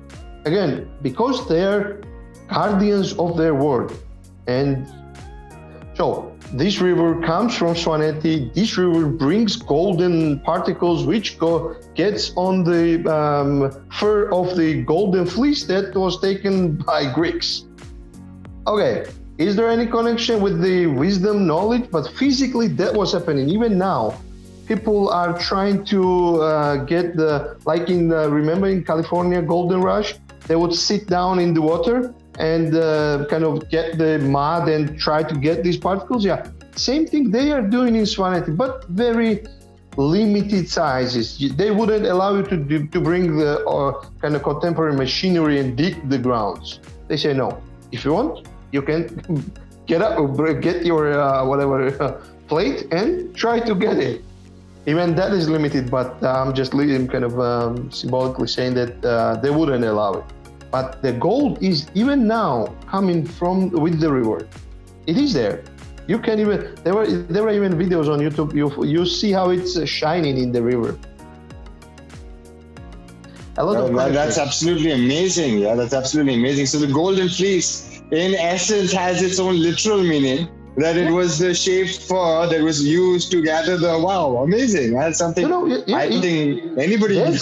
Again, because they're guardians of their word. And so this river comes from Svaneti. This river brings golden particles, which gets on the fur of the golden fleece that was taken by Greeks. Okay. Is there any connection with the wisdom, knowledge? But physically, that was happening. Even now, people are trying to get remember in California Golden Rush, they would sit down in the water and kind of get the mud and try to get these particles. Yeah, same thing they are doing in Svaneti, but very limited sizes. They wouldn't allow you to bring the kind of contemporary machinery and dig the grounds. They say no. If you want, you can get up, get your whatever plate and try to get it. Even that is limited, but I'm just kind of symbolically saying that they wouldn't allow it. But the gold is even now coming from with the river. It is there. You can even there were even videos on YouTube. You see how it's shining in the river. That's absolutely amazing. Yeah, that's absolutely amazing. So the golden fleece, in essence, has its own literal meaning. That it was the shaped fur that was used to gather the amazing. That's something I don't think anybody knew.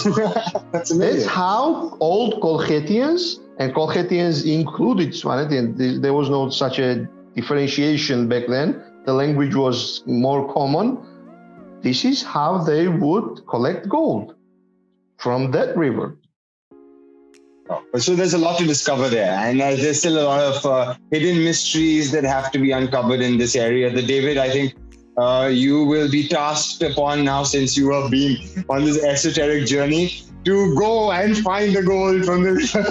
That's amazing. That's how old Colchetians, and Colchetians included Swanetan. There was no such a differentiation back then. The language was more common. This is how they would collect gold from that river. So there's a lot to discover there, and there's still a lot of hidden mysteries that have to be uncovered in this area. David, I think you will be tasked upon now, since you have been on this esoteric journey, to go and find the gold from the river.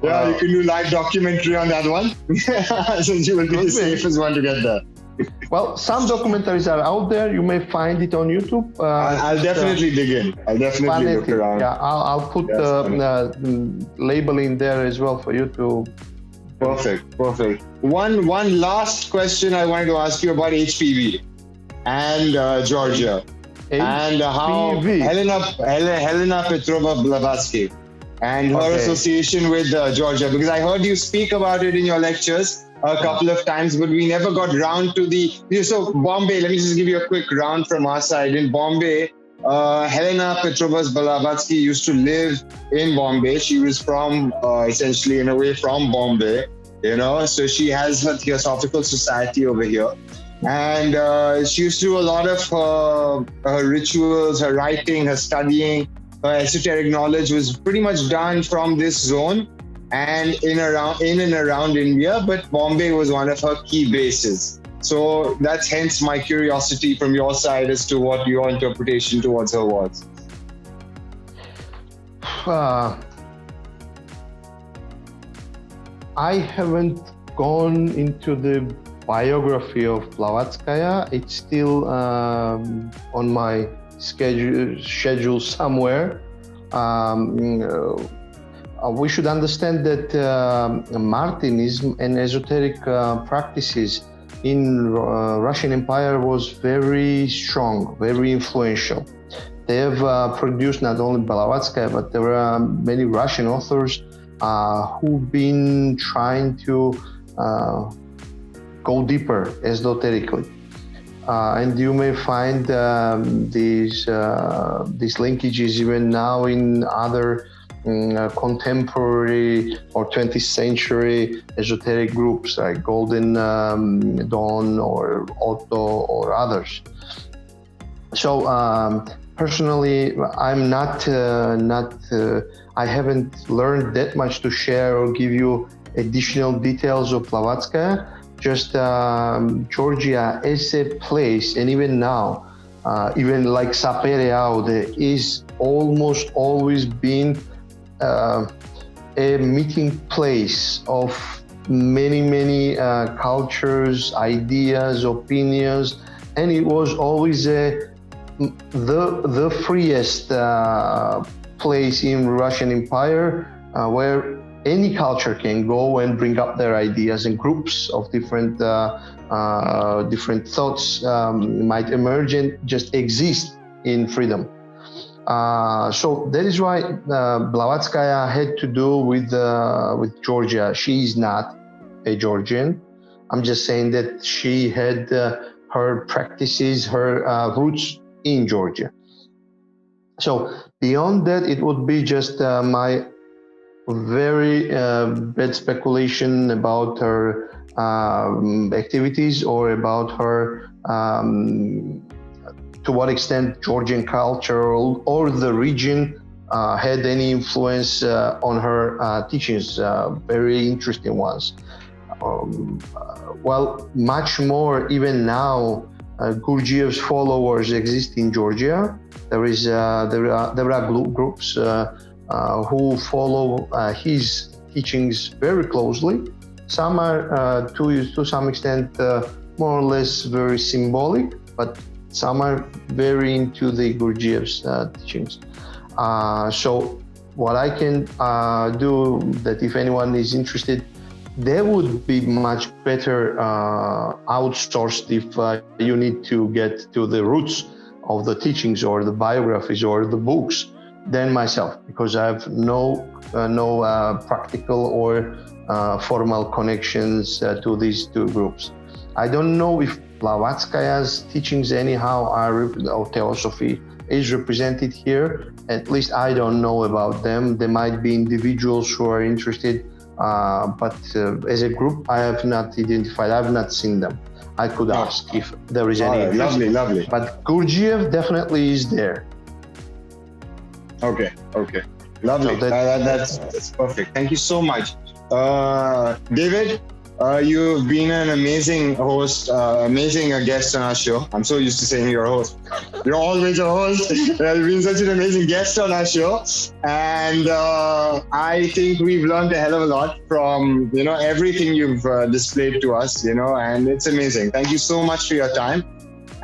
Yeah, you can do live documentary on that one, since you will be the safest one to get there. Well, some documentaries are out there. You may find it on YouTube. I'll definitely dig in. I'll definitely look around. Yeah, I'll put label in there as well for you to. Perfect. One last question I wanted to ask you about HPV and Georgia. And how Helena Petrova Blavatsky and her association with Georgia, because I heard you speak about it in your lectures a couple of times, but we never got round to so Bombay. Let me just give you a quick round from our side. In Bombay, Helena Petrova Blavatsky used to live in Bombay. She was from essentially in a way from Bombay, so she has her Theosophical Society over here. And she used to do a lot of her rituals, her writing, her studying, her esoteric knowledge was pretty much done from this zone and in and around India, but Bombay was one of her key bases. So that's hence my curiosity from your side as to what your interpretation towards her was. I haven't gone into the biography of Blavatskaya. It's still on my schedule somewhere. We should understand that Martinism and esoteric practices in Russian Empire was very strong, very influential. They have produced not only Blavatskaya, but there are many Russian authors who've been trying to go deeper esoterically. And you may find these linkages even now in other contemporary or 20th century esoteric groups like Golden Dawn or Otto or others. So personally, I'm not I haven't learned that much to share or give you additional details of Blavatskaya. Just Georgia as a place, and even now, even like Sapere there is almost always been a meeting place of many cultures, ideas, opinions, and it was always the freest place in Russian Empire where any culture can go and bring up their ideas, and groups of different thoughts might emerge and just exist in freedom. So that is why Blavatskaya had to do with Georgia. She is not a Georgian. I'm just saying that she had her practices, her roots in Georgia. So beyond that, it would be just my very bad speculation about her activities or about her to what extent Georgian culture or the region had any influence on her teachings, very interesting ones. Well, much more even now, Gurdjieff's followers exist in Georgia. There are groups who follow his teachings very closely, Some are to some extent more or less very symbolic, but some are very into the Gurdjieff's teachings. So what I can do, that if anyone is interested, they would be much better outsourced if you need to get to the roots of the teachings or the biographies or the books than myself, because I have no practical or formal connections to these two groups. I don't know if Blavatskaya's teachings anyhow or theosophy is represented here. At least I don't know about them. There might be individuals who are interested, but as a group, I have not identified. I have not seen them. I could ask if there is any interest. Lovely. But Gurdjieff definitely is there. Okay. Lovely. So that's perfect. Thank you so much. David, you've been an amazing host, amazing guest on our show. I'm so used to saying you're a host. You're always a host. You've been such an amazing guest on our show. And I think we've learned a hell of a lot from, everything you've displayed to us, and it's amazing. Thank you so much for your time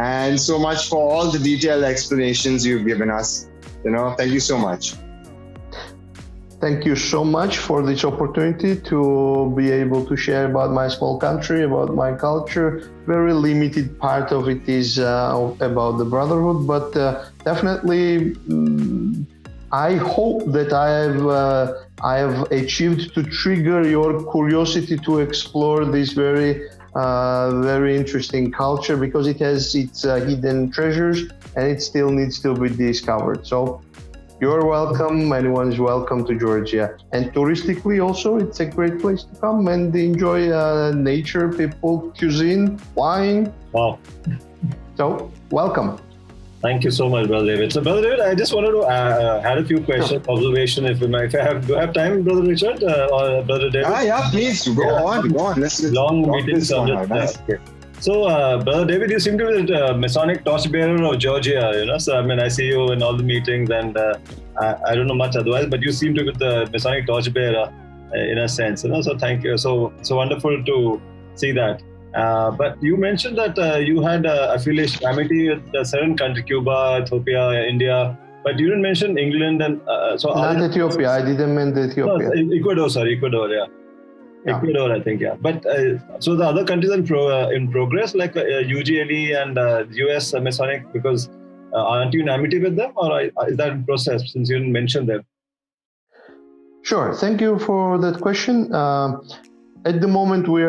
and so much for all the detailed explanations you've given us. Thank you so much. Thank you so much for this opportunity to be able to share about my small country, about my culture. Very limited part of it is about the Brotherhood, but definitely I hope that I have achieved to trigger your curiosity to explore this very interesting culture, because it has its hidden treasures and it still needs to be discovered. So you're welcome. Anyone is welcome to Georgia. And touristically also, it's a great place to come and enjoy nature, people, cuisine, wine. Wow. So, welcome. Thank you so much, Brother David. So, Brother David, I just wanted to add a few questions, observation, if do I have time, Brother Richard or Brother David? Yeah, please, go on. Let's long meetings on it. So, Brother David, you seem to be the Masonic torchbearer of Georgia, So, I see you in all the meetings, and I don't know much otherwise, but you seem to be the Masonic torchbearer in a sense, So, thank you. So wonderful to see that. But you mentioned that you had affiliation, amity with a certain country, Cuba, Ethiopia, India, but you didn't mention England and not Ethiopia. I didn't mean Ethiopia. No, Ecuador, yeah. Ecuador, I think, yeah. But so the other countries are in progress, like UGLE and US Masonic, because aren't you in amity with them, or is that in process since you didn't mention them? Sure. Thank you for that question. At the moment, we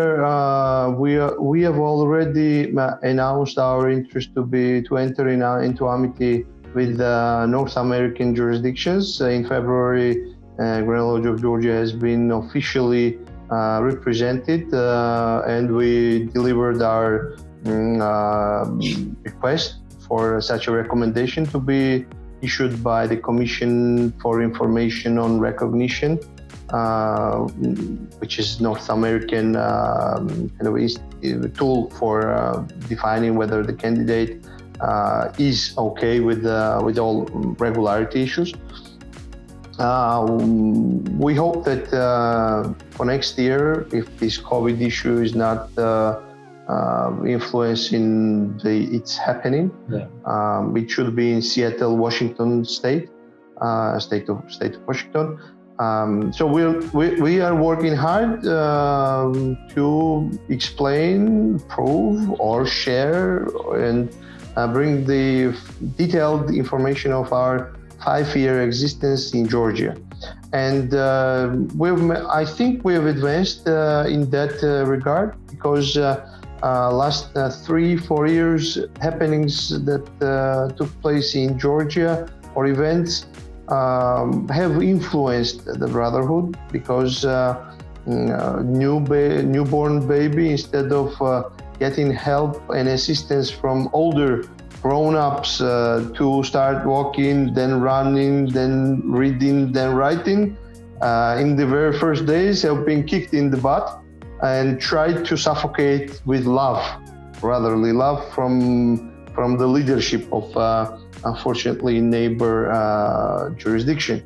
have already announced our interest to enter into amity with North American jurisdictions. In February, Grand Lodge of Georgia has been officially represented, and we delivered our request for such a recommendation to be issued by the Commission for Information on Recognition, which is North American tool for defining whether the candidate is okay with all regularity issues. We hope that for next year, if this COVID issue is not influencing its happening, it should be in Seattle, Washington state of Washington. So we are working hard to explain, prove, or share and bring the detailed information of our 5-year existence in Georgia. And I think we have advanced in that regard, because last 3-4 years happenings that took place in Georgia, or events, have influenced the Brotherhood, because newborn baby, instead of getting help and assistance from older grown-ups to start walking, then running, then reading, then writing, in the very first days have been kicked in the butt and tried to suffocate with love, brotherly love from the leadership of unfortunately neighbor jurisdiction.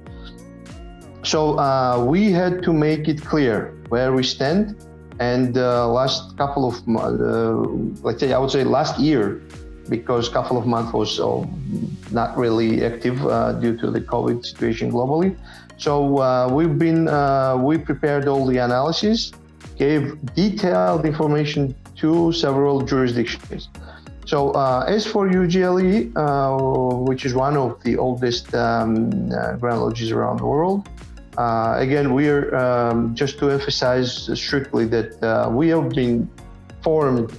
So we had to make it clear where we stand, And last couple of let's say, I would say last year, because a couple of months was not really active due to the COVID situation globally. So we prepared all the analysis, gave detailed information to several jurisdictions. So as for UGLE, which is one of the oldest Grand Lodges around the world, again, we are just to emphasize strictly that we have been formed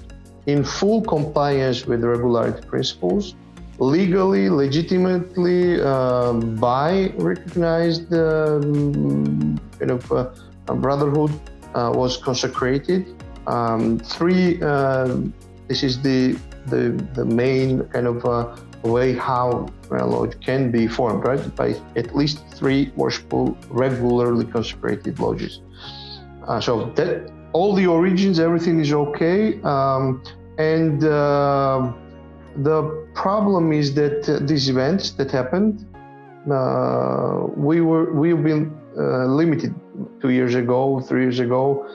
in full compliance with regularity principles, legally, legitimately, by recognized brotherhood was consecrated. This is the main kind of way how a lodge can be formed, right? By at least 3 worshipful, regularly consecrated lodges. So that all the origins, everything is okay. And the problem is that these events that happened, we've been limited 2 years ago, 3 years ago,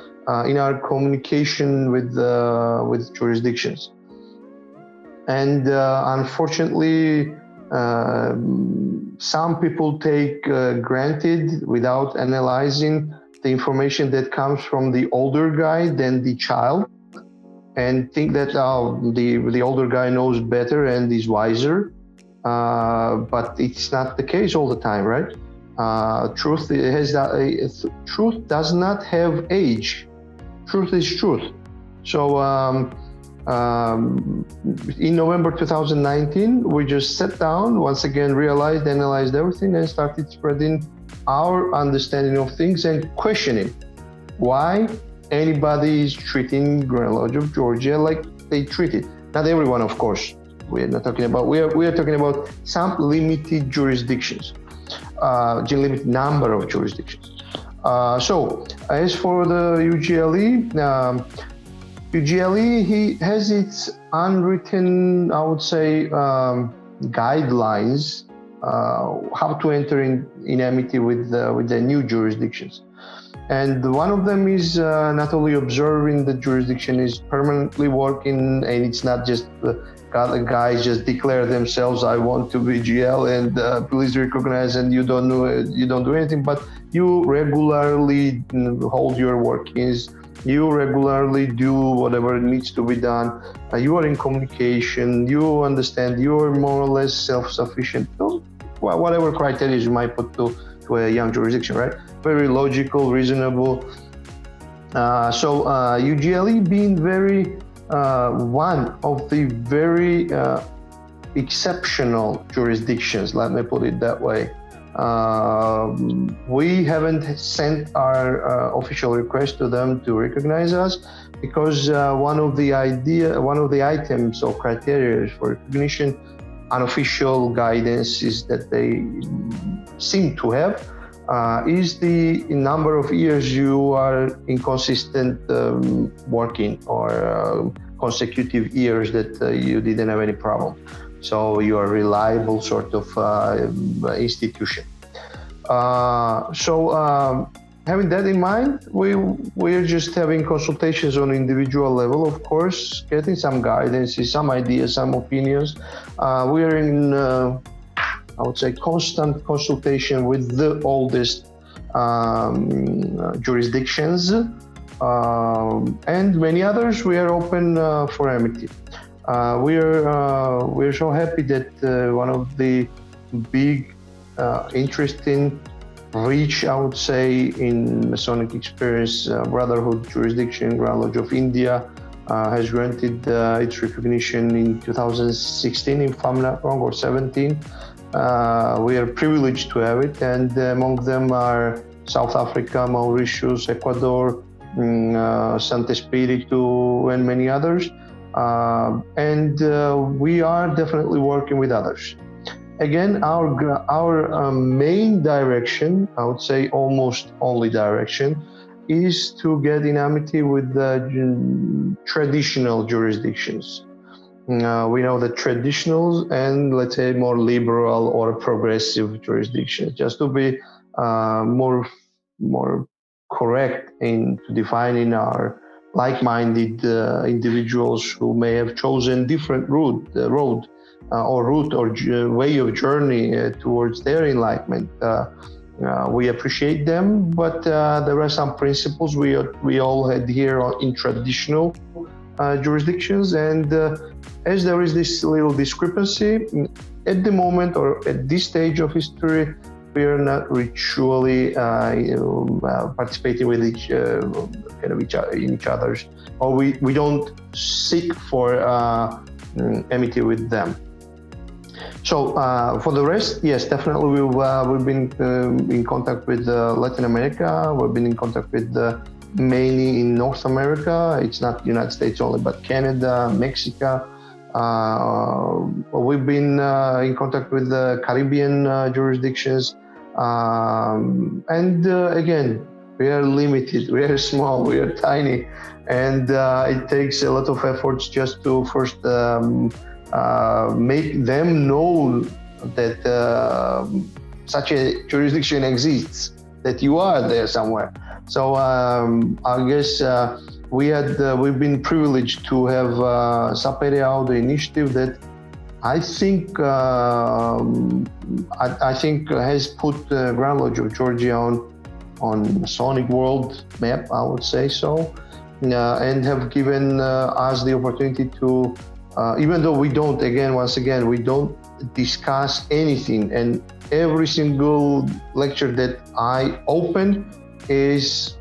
in our communication with jurisdictions. And unfortunately, some people take granted without analyzing the information that comes from the older guy than the child, and think that the older guy knows better and is wiser. But it's not the case all the time, right? Truth does not have age. Truth is truth. So in November 2019, we just sat down, once again realized, analyzed everything, and started spreading our understanding of things and questioning why anybody is treating Grand Lodge of Georgia like they treat it. Not everyone, of course. We're not talking about, we are talking about some limited jurisdictions, limited number of jurisdictions. So as for the UGLE, he has its unwritten, I would say, guidelines how to enter in amity with the new jurisdictions. And one of them is not only observing the jurisdiction is permanently working, and it's not just guys just declare themselves, I want to be GL and please recognize, and you don't do anything, but you regularly hold your workings, you regularly do whatever needs to be done, you are in communication, you understand, you are more or less self-sufficient, whatever criteria you might put to a young jurisdiction, right? Very logical, reasonable. So UGLE being very one of the very exceptional jurisdictions, let me put it that way. We haven't sent our official request to them to recognize us because one of the items or criteria for recognition, unofficial guidance is that they seem to have, is the number of years you are in consistent working or consecutive years that you didn't have any problem. So you are a reliable sort of institution. Having that in mind, we're just having consultations on individual level, of course, getting some guidance, some ideas, some opinions. We are in, I would say, constant consultation with the oldest jurisdictions and many others. We are open for amity. We're so happy that one of the big, interesting reach, I would say, in Masonic experience, Brotherhood jurisdiction, Grand Lodge of India, has granted its recognition in 2016, if I'm not wrong, or 17. We are privileged to have it, and among them are South Africa, Mauritius, Ecuador, Santo Espiritu, and many others. And we are definitely working with others. Again, our main direction, I would say almost only direction, is to get in amity with the traditional jurisdictions. We know the traditional and, let's say, more liberal or progressive jurisdictions, just to be more correct in defining our like-minded individuals who may have chosen different road or way of journey towards their enlightenment. We appreciate them, but there are some principles we all adhere in traditional jurisdictions, and as there is this little discrepancy at the moment or at this stage of history, we are not ritually participating with each other's, or we don't seek for amity with them. So for the rest, yes, definitely we've been in contact with Latin America. We've been in contact with mainly in North America. It's not United States only, but Canada, Mexico. We've been in contact with the Caribbean jurisdictions. And again, we are limited, we are small, we are tiny. And it takes a lot of efforts just to first make them know that such a jurisdiction exists, that you are there somewhere. So I guess we've been privileged to have Sapere the initiative that I think has put the Grand Lodge of Georgia on Masonic world map, I would say so, and have given us the opportunity to, even though we don't, once again, we don't discuss anything, and every single lecture that I open has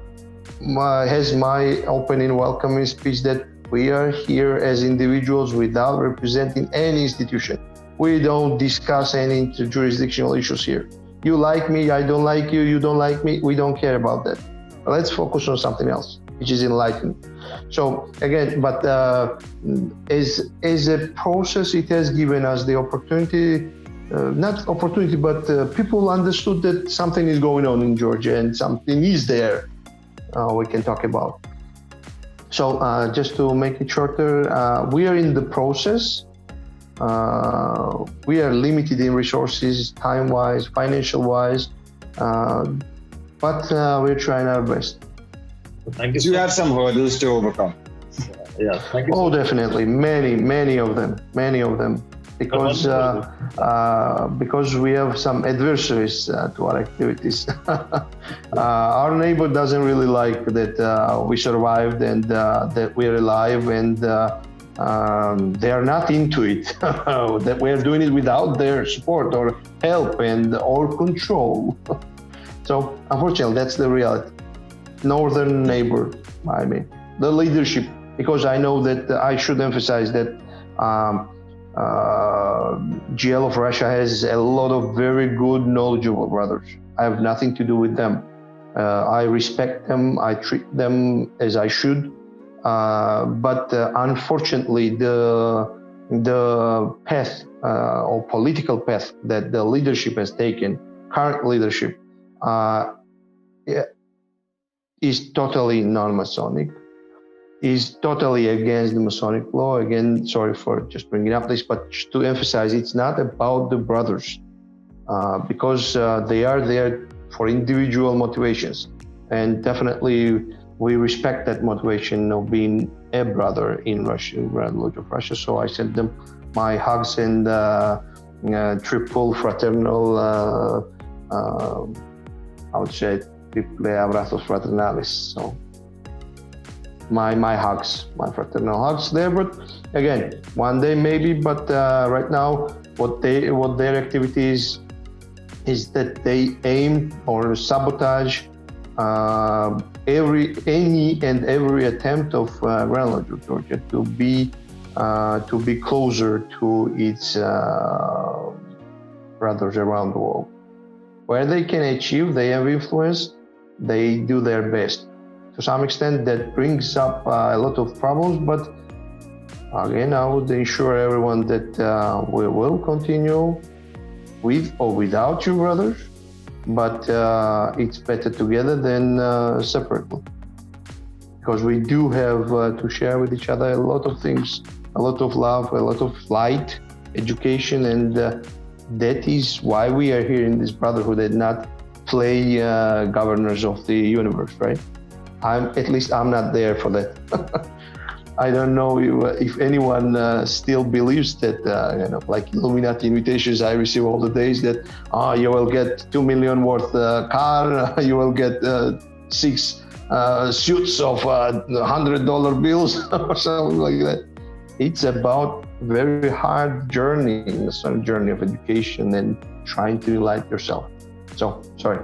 my opening welcoming speech that we are here as individuals without representing any institution. We don't discuss any interjurisdictional issues here. You like me, I don't like you, you don't like me, we don't care about that. Let's focus on something else, which is enlightenment. So again, but as a process, it has given us the opportunity, but people understood that something is going on in Georgia and something is there we can talk about. So just to make it shorter, we are in the process. We are limited in resources, time-wise, financial-wise, but we're trying our best. Thank you. You have some hurdles to overcome. Yeah, thank you. Oh, definitely, many of them, because we have some adversaries to our activities. Our neighbor doesn't really like that we survived and that we're alive, and they are not into it, that we are doing it without their support or help or control. So unfortunately, that's the reality. Northern neighbor, I mean, the leadership, because I know that I should emphasize that GL of Russia has a lot of very good, knowledgeable brothers. I have nothing to do with them. I respect them, I treat them as I should. But unfortunately, the path or political path that the leadership has taken, current leadership, is totally non-Masonic, is totally against the Masonic law. Again, sorry for just bringing up this, but to emphasize, it's not about the brothers, because they are there for individual motivations, and definitely we respect that motivation of being a brother in Russia, Grand Lodge of Russia. So I sent them my hugs and triple fraternal, I would say, triple abrazos fraternalis. So my hugs, my fraternal hugs there. But again, one day maybe. But right now, what their activities is that they aim or sabotage any and every attempt of Grand Lodge of Georgia to be closer to its brothers around the world. Where they can achieve, they have influence, they do their best. To some extent, that brings up a lot of problems, but again, I would assure everyone that we will continue with or without you brothers, but it's better together than separately, because we do have to share with each other a lot of things, a lot of love, a lot of light, education, and that is why we are here in this brotherhood and not play governors of the universe, right? I'm not there for that. I don't know if anyone still believes that, like Illuminati invitations I receive all the days that you will get 2 million worth car, you will get 6 suits of $100 bills or something like that. It's about very hard journey, Masonic journey of education and trying to enlighten yourself. So, sorry.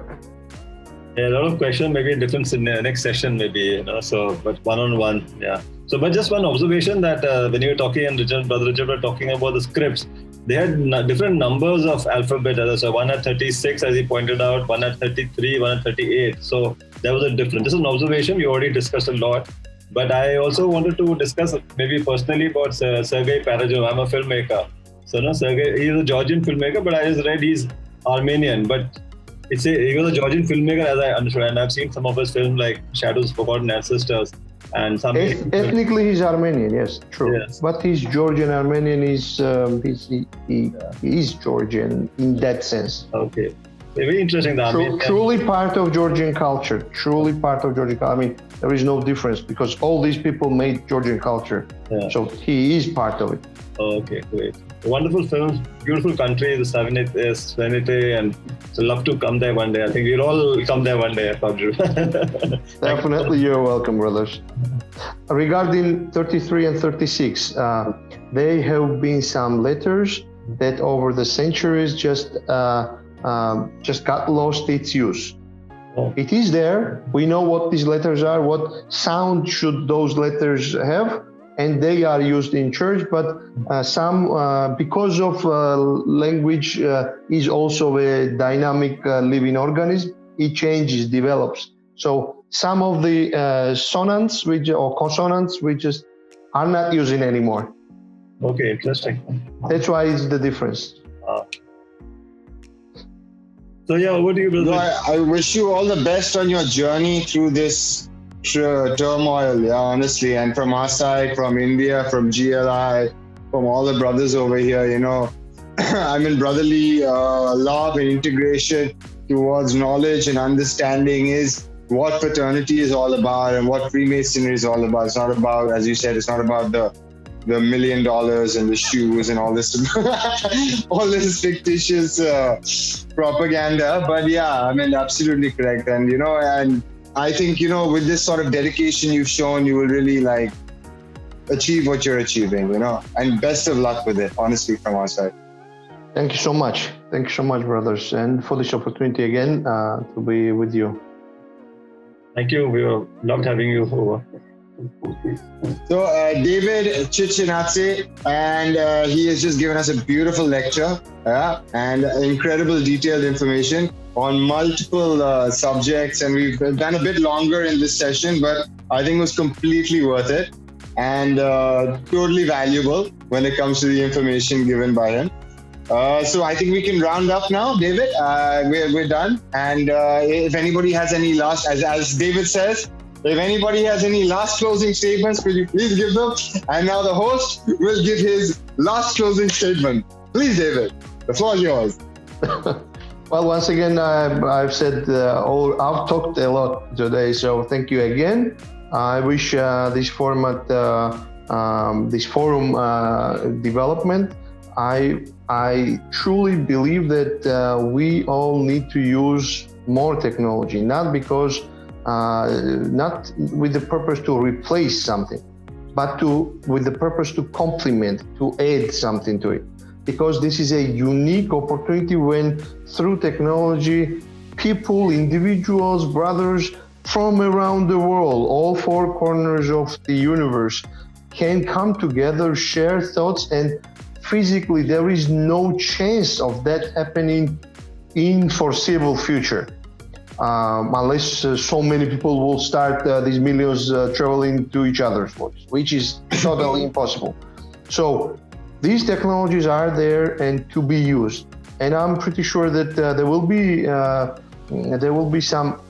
Yeah, a lot of questions, maybe different in the next session, maybe, so, but one-on-one, yeah. So, but just one observation that when you were talking and Brother Richard were talking about the scripts, they had different numbers of alphabet. So one at 36, as he pointed out, one at 33, one at 38. So there was a difference. This is an observation we already discussed a lot. But I also wanted to discuss maybe personally about Sergei Parajov. I'm a filmmaker. So Sergei, he's a Georgian filmmaker, but I just read he's Armenian. But he was a Georgian filmmaker, as I understood. And I've seen some of his films like Shadows of Forgotten Ancestors. And some ethnically he's Armenian, yes, true. Yes. But he's Georgian. Armenian is he is Georgian in that sense. Okay, very interesting. Truly part of Georgian culture. Truly part of Georgian culture. I mean, there is no difference because all these people made Georgian culture. Yeah. So he is part of it. Okay, great. Wonderful films, beautiful country, the Serenity, and so love to come there one day. I think we'll all come there one day. Definitely, you're welcome, brothers. Regarding 33 and 36, there have been some letters that over the centuries just got lost its use. Oh. It is there. We know what these letters are, what sound should those letters have. And they are used in church, but some, because of language is also a dynamic living organism, it changes, develops. So some of the sonants or consonants we just are not using anymore. Okay, interesting. That's why it's the difference. So yeah, what do you believe? I wish you all the best on your journey through this turmoil, yeah, honestly, and from our side, from India, from GLI, from all the brothers over here, I'm in brotherly love and integration towards knowledge and understanding is what fraternity is all about and what Freemasonry is all about. It's not about, as you said, it's not about the $1 million and the shoes and all this all this fictitious propaganda. But yeah, I mean, absolutely correct. And and I think, with this sort of dedication you've shown, you will really achieve what you're achieving, and best of luck with it, honestly, from our side. Thank you so much. Thank you so much, brothers. And for this opportunity again, to be with you. Thank you. We loved having you over. So David Chichinadze, and he has just given us a beautiful lecture and incredible detailed information on multiple subjects, and we've done a bit longer in this session, but I think it was completely worth it and totally valuable when it comes to the information given by him. So I think we can round up now, David. We're done. And if anybody has any last, as David says, if anybody has any last closing statements, could you please give them? And now the host will give his last closing statement. Please, David, the floor is yours. Well, once again, I've said, I've talked a lot today, so thank you again. I wish this format, this forum development, I truly believe that we all need to use more technology, not because, not with the purpose to replace something, but with the purpose to complement, to add something to it. Because this is a unique opportunity when through technology, people, individuals, brothers from around the world, all four corners of the universe can come together, share thoughts, and physically there is no chance of that happening in foreseeable future. Unless so many people will start these millions traveling to each other's voice, which is totally impossible. So these technologies are there and to be used, and I'm pretty sure that there will be some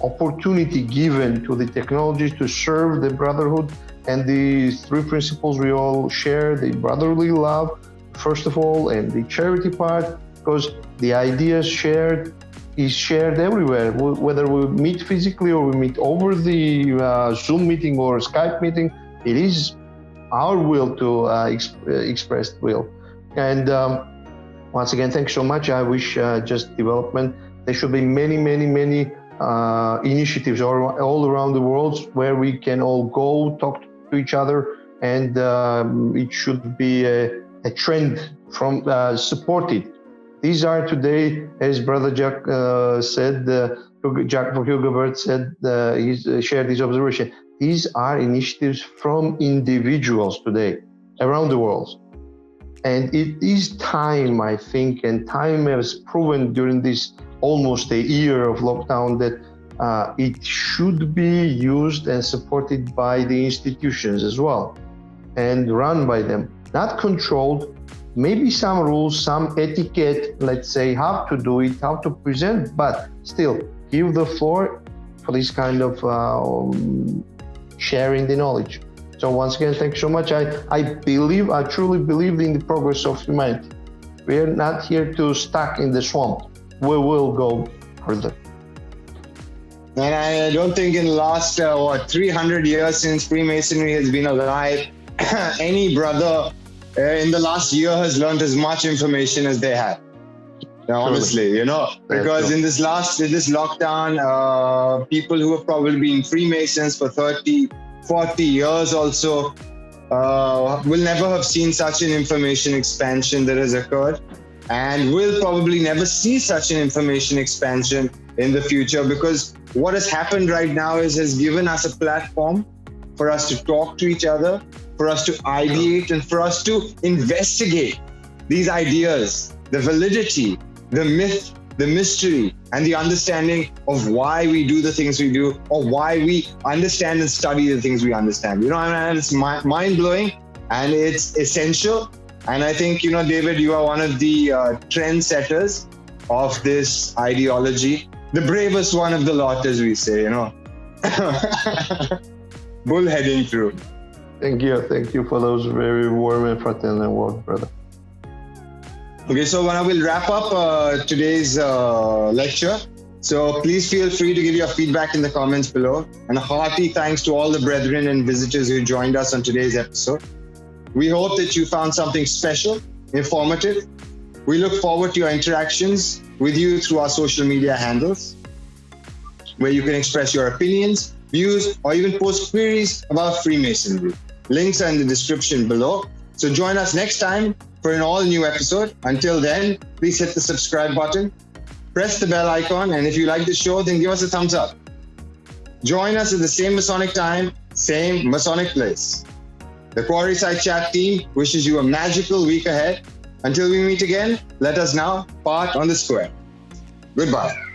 opportunity given to the technologies to serve the brotherhood and the three principles we all share: the brotherly love, first of all, and the charity part, because the ideas shared is shared everywhere. Whether we meet physically or we meet over the Zoom meeting or Skype meeting, it is our will to express will. And once again, thanks so much. I wish just development. There should be many initiatives all around the world where we can all go talk to each other, and it should be a trend from supported. These are today, as Brother Jack said, Jack Hugobert said, he shared his observation. These are initiatives from individuals today around the world. And it is time, I think, and time has proven during this almost a year of lockdown that it should be used and supported by the institutions as well and run by them, not controlled. Maybe some rules, some etiquette, let's say, how to do it, how to present, but still give the floor for this kind of sharing the knowledge. So once again, thank you so much. I truly believe in the progress of humanity. We are not here to stuck in the swamp. We will go further. And I don't think in the last 300 years since Freemasonry has been alive, any brother in the last year has learned as much information as they have. Now, honestly, because in this lockdown, people who have probably been Freemasons for 30, 40 years also will never have seen such an information expansion that has occurred, and will probably never see such an information expansion in the future, because what has happened right now has given us a platform for us to talk to each other, for us to ideate, and for us to investigate these ideas, the validity, the myth, the mystery, and the understanding of why we do the things we do, or why we understand and study the things we understand. And it's mind-blowing, and it's essential. And I think, David, you are one of the trendsetters of this ideology, the bravest one of the lot, as we say, bullheading through. Thank you for those very warm and fraternal words, brother. Okay, so I will wrap up today's lecture. So please feel free to give your feedback in the comments below. And a hearty thanks to all the brethren and visitors who joined us on today's episode. We hope that you found something special, informative. We look forward to your interactions with you through our social media handles, where you can express your opinions, views, or even post queries about Freemasonry. Links are in the description below. So join us next time for an all-new episode. Until then, please hit the subscribe button, press the bell icon, and if you like the show, then give us a thumbs up. Join us at the same Masonic time, same Masonic place. The Quarry Side Chat team wishes you a magical week ahead. Until we meet again, let us now part on the square. Goodbye.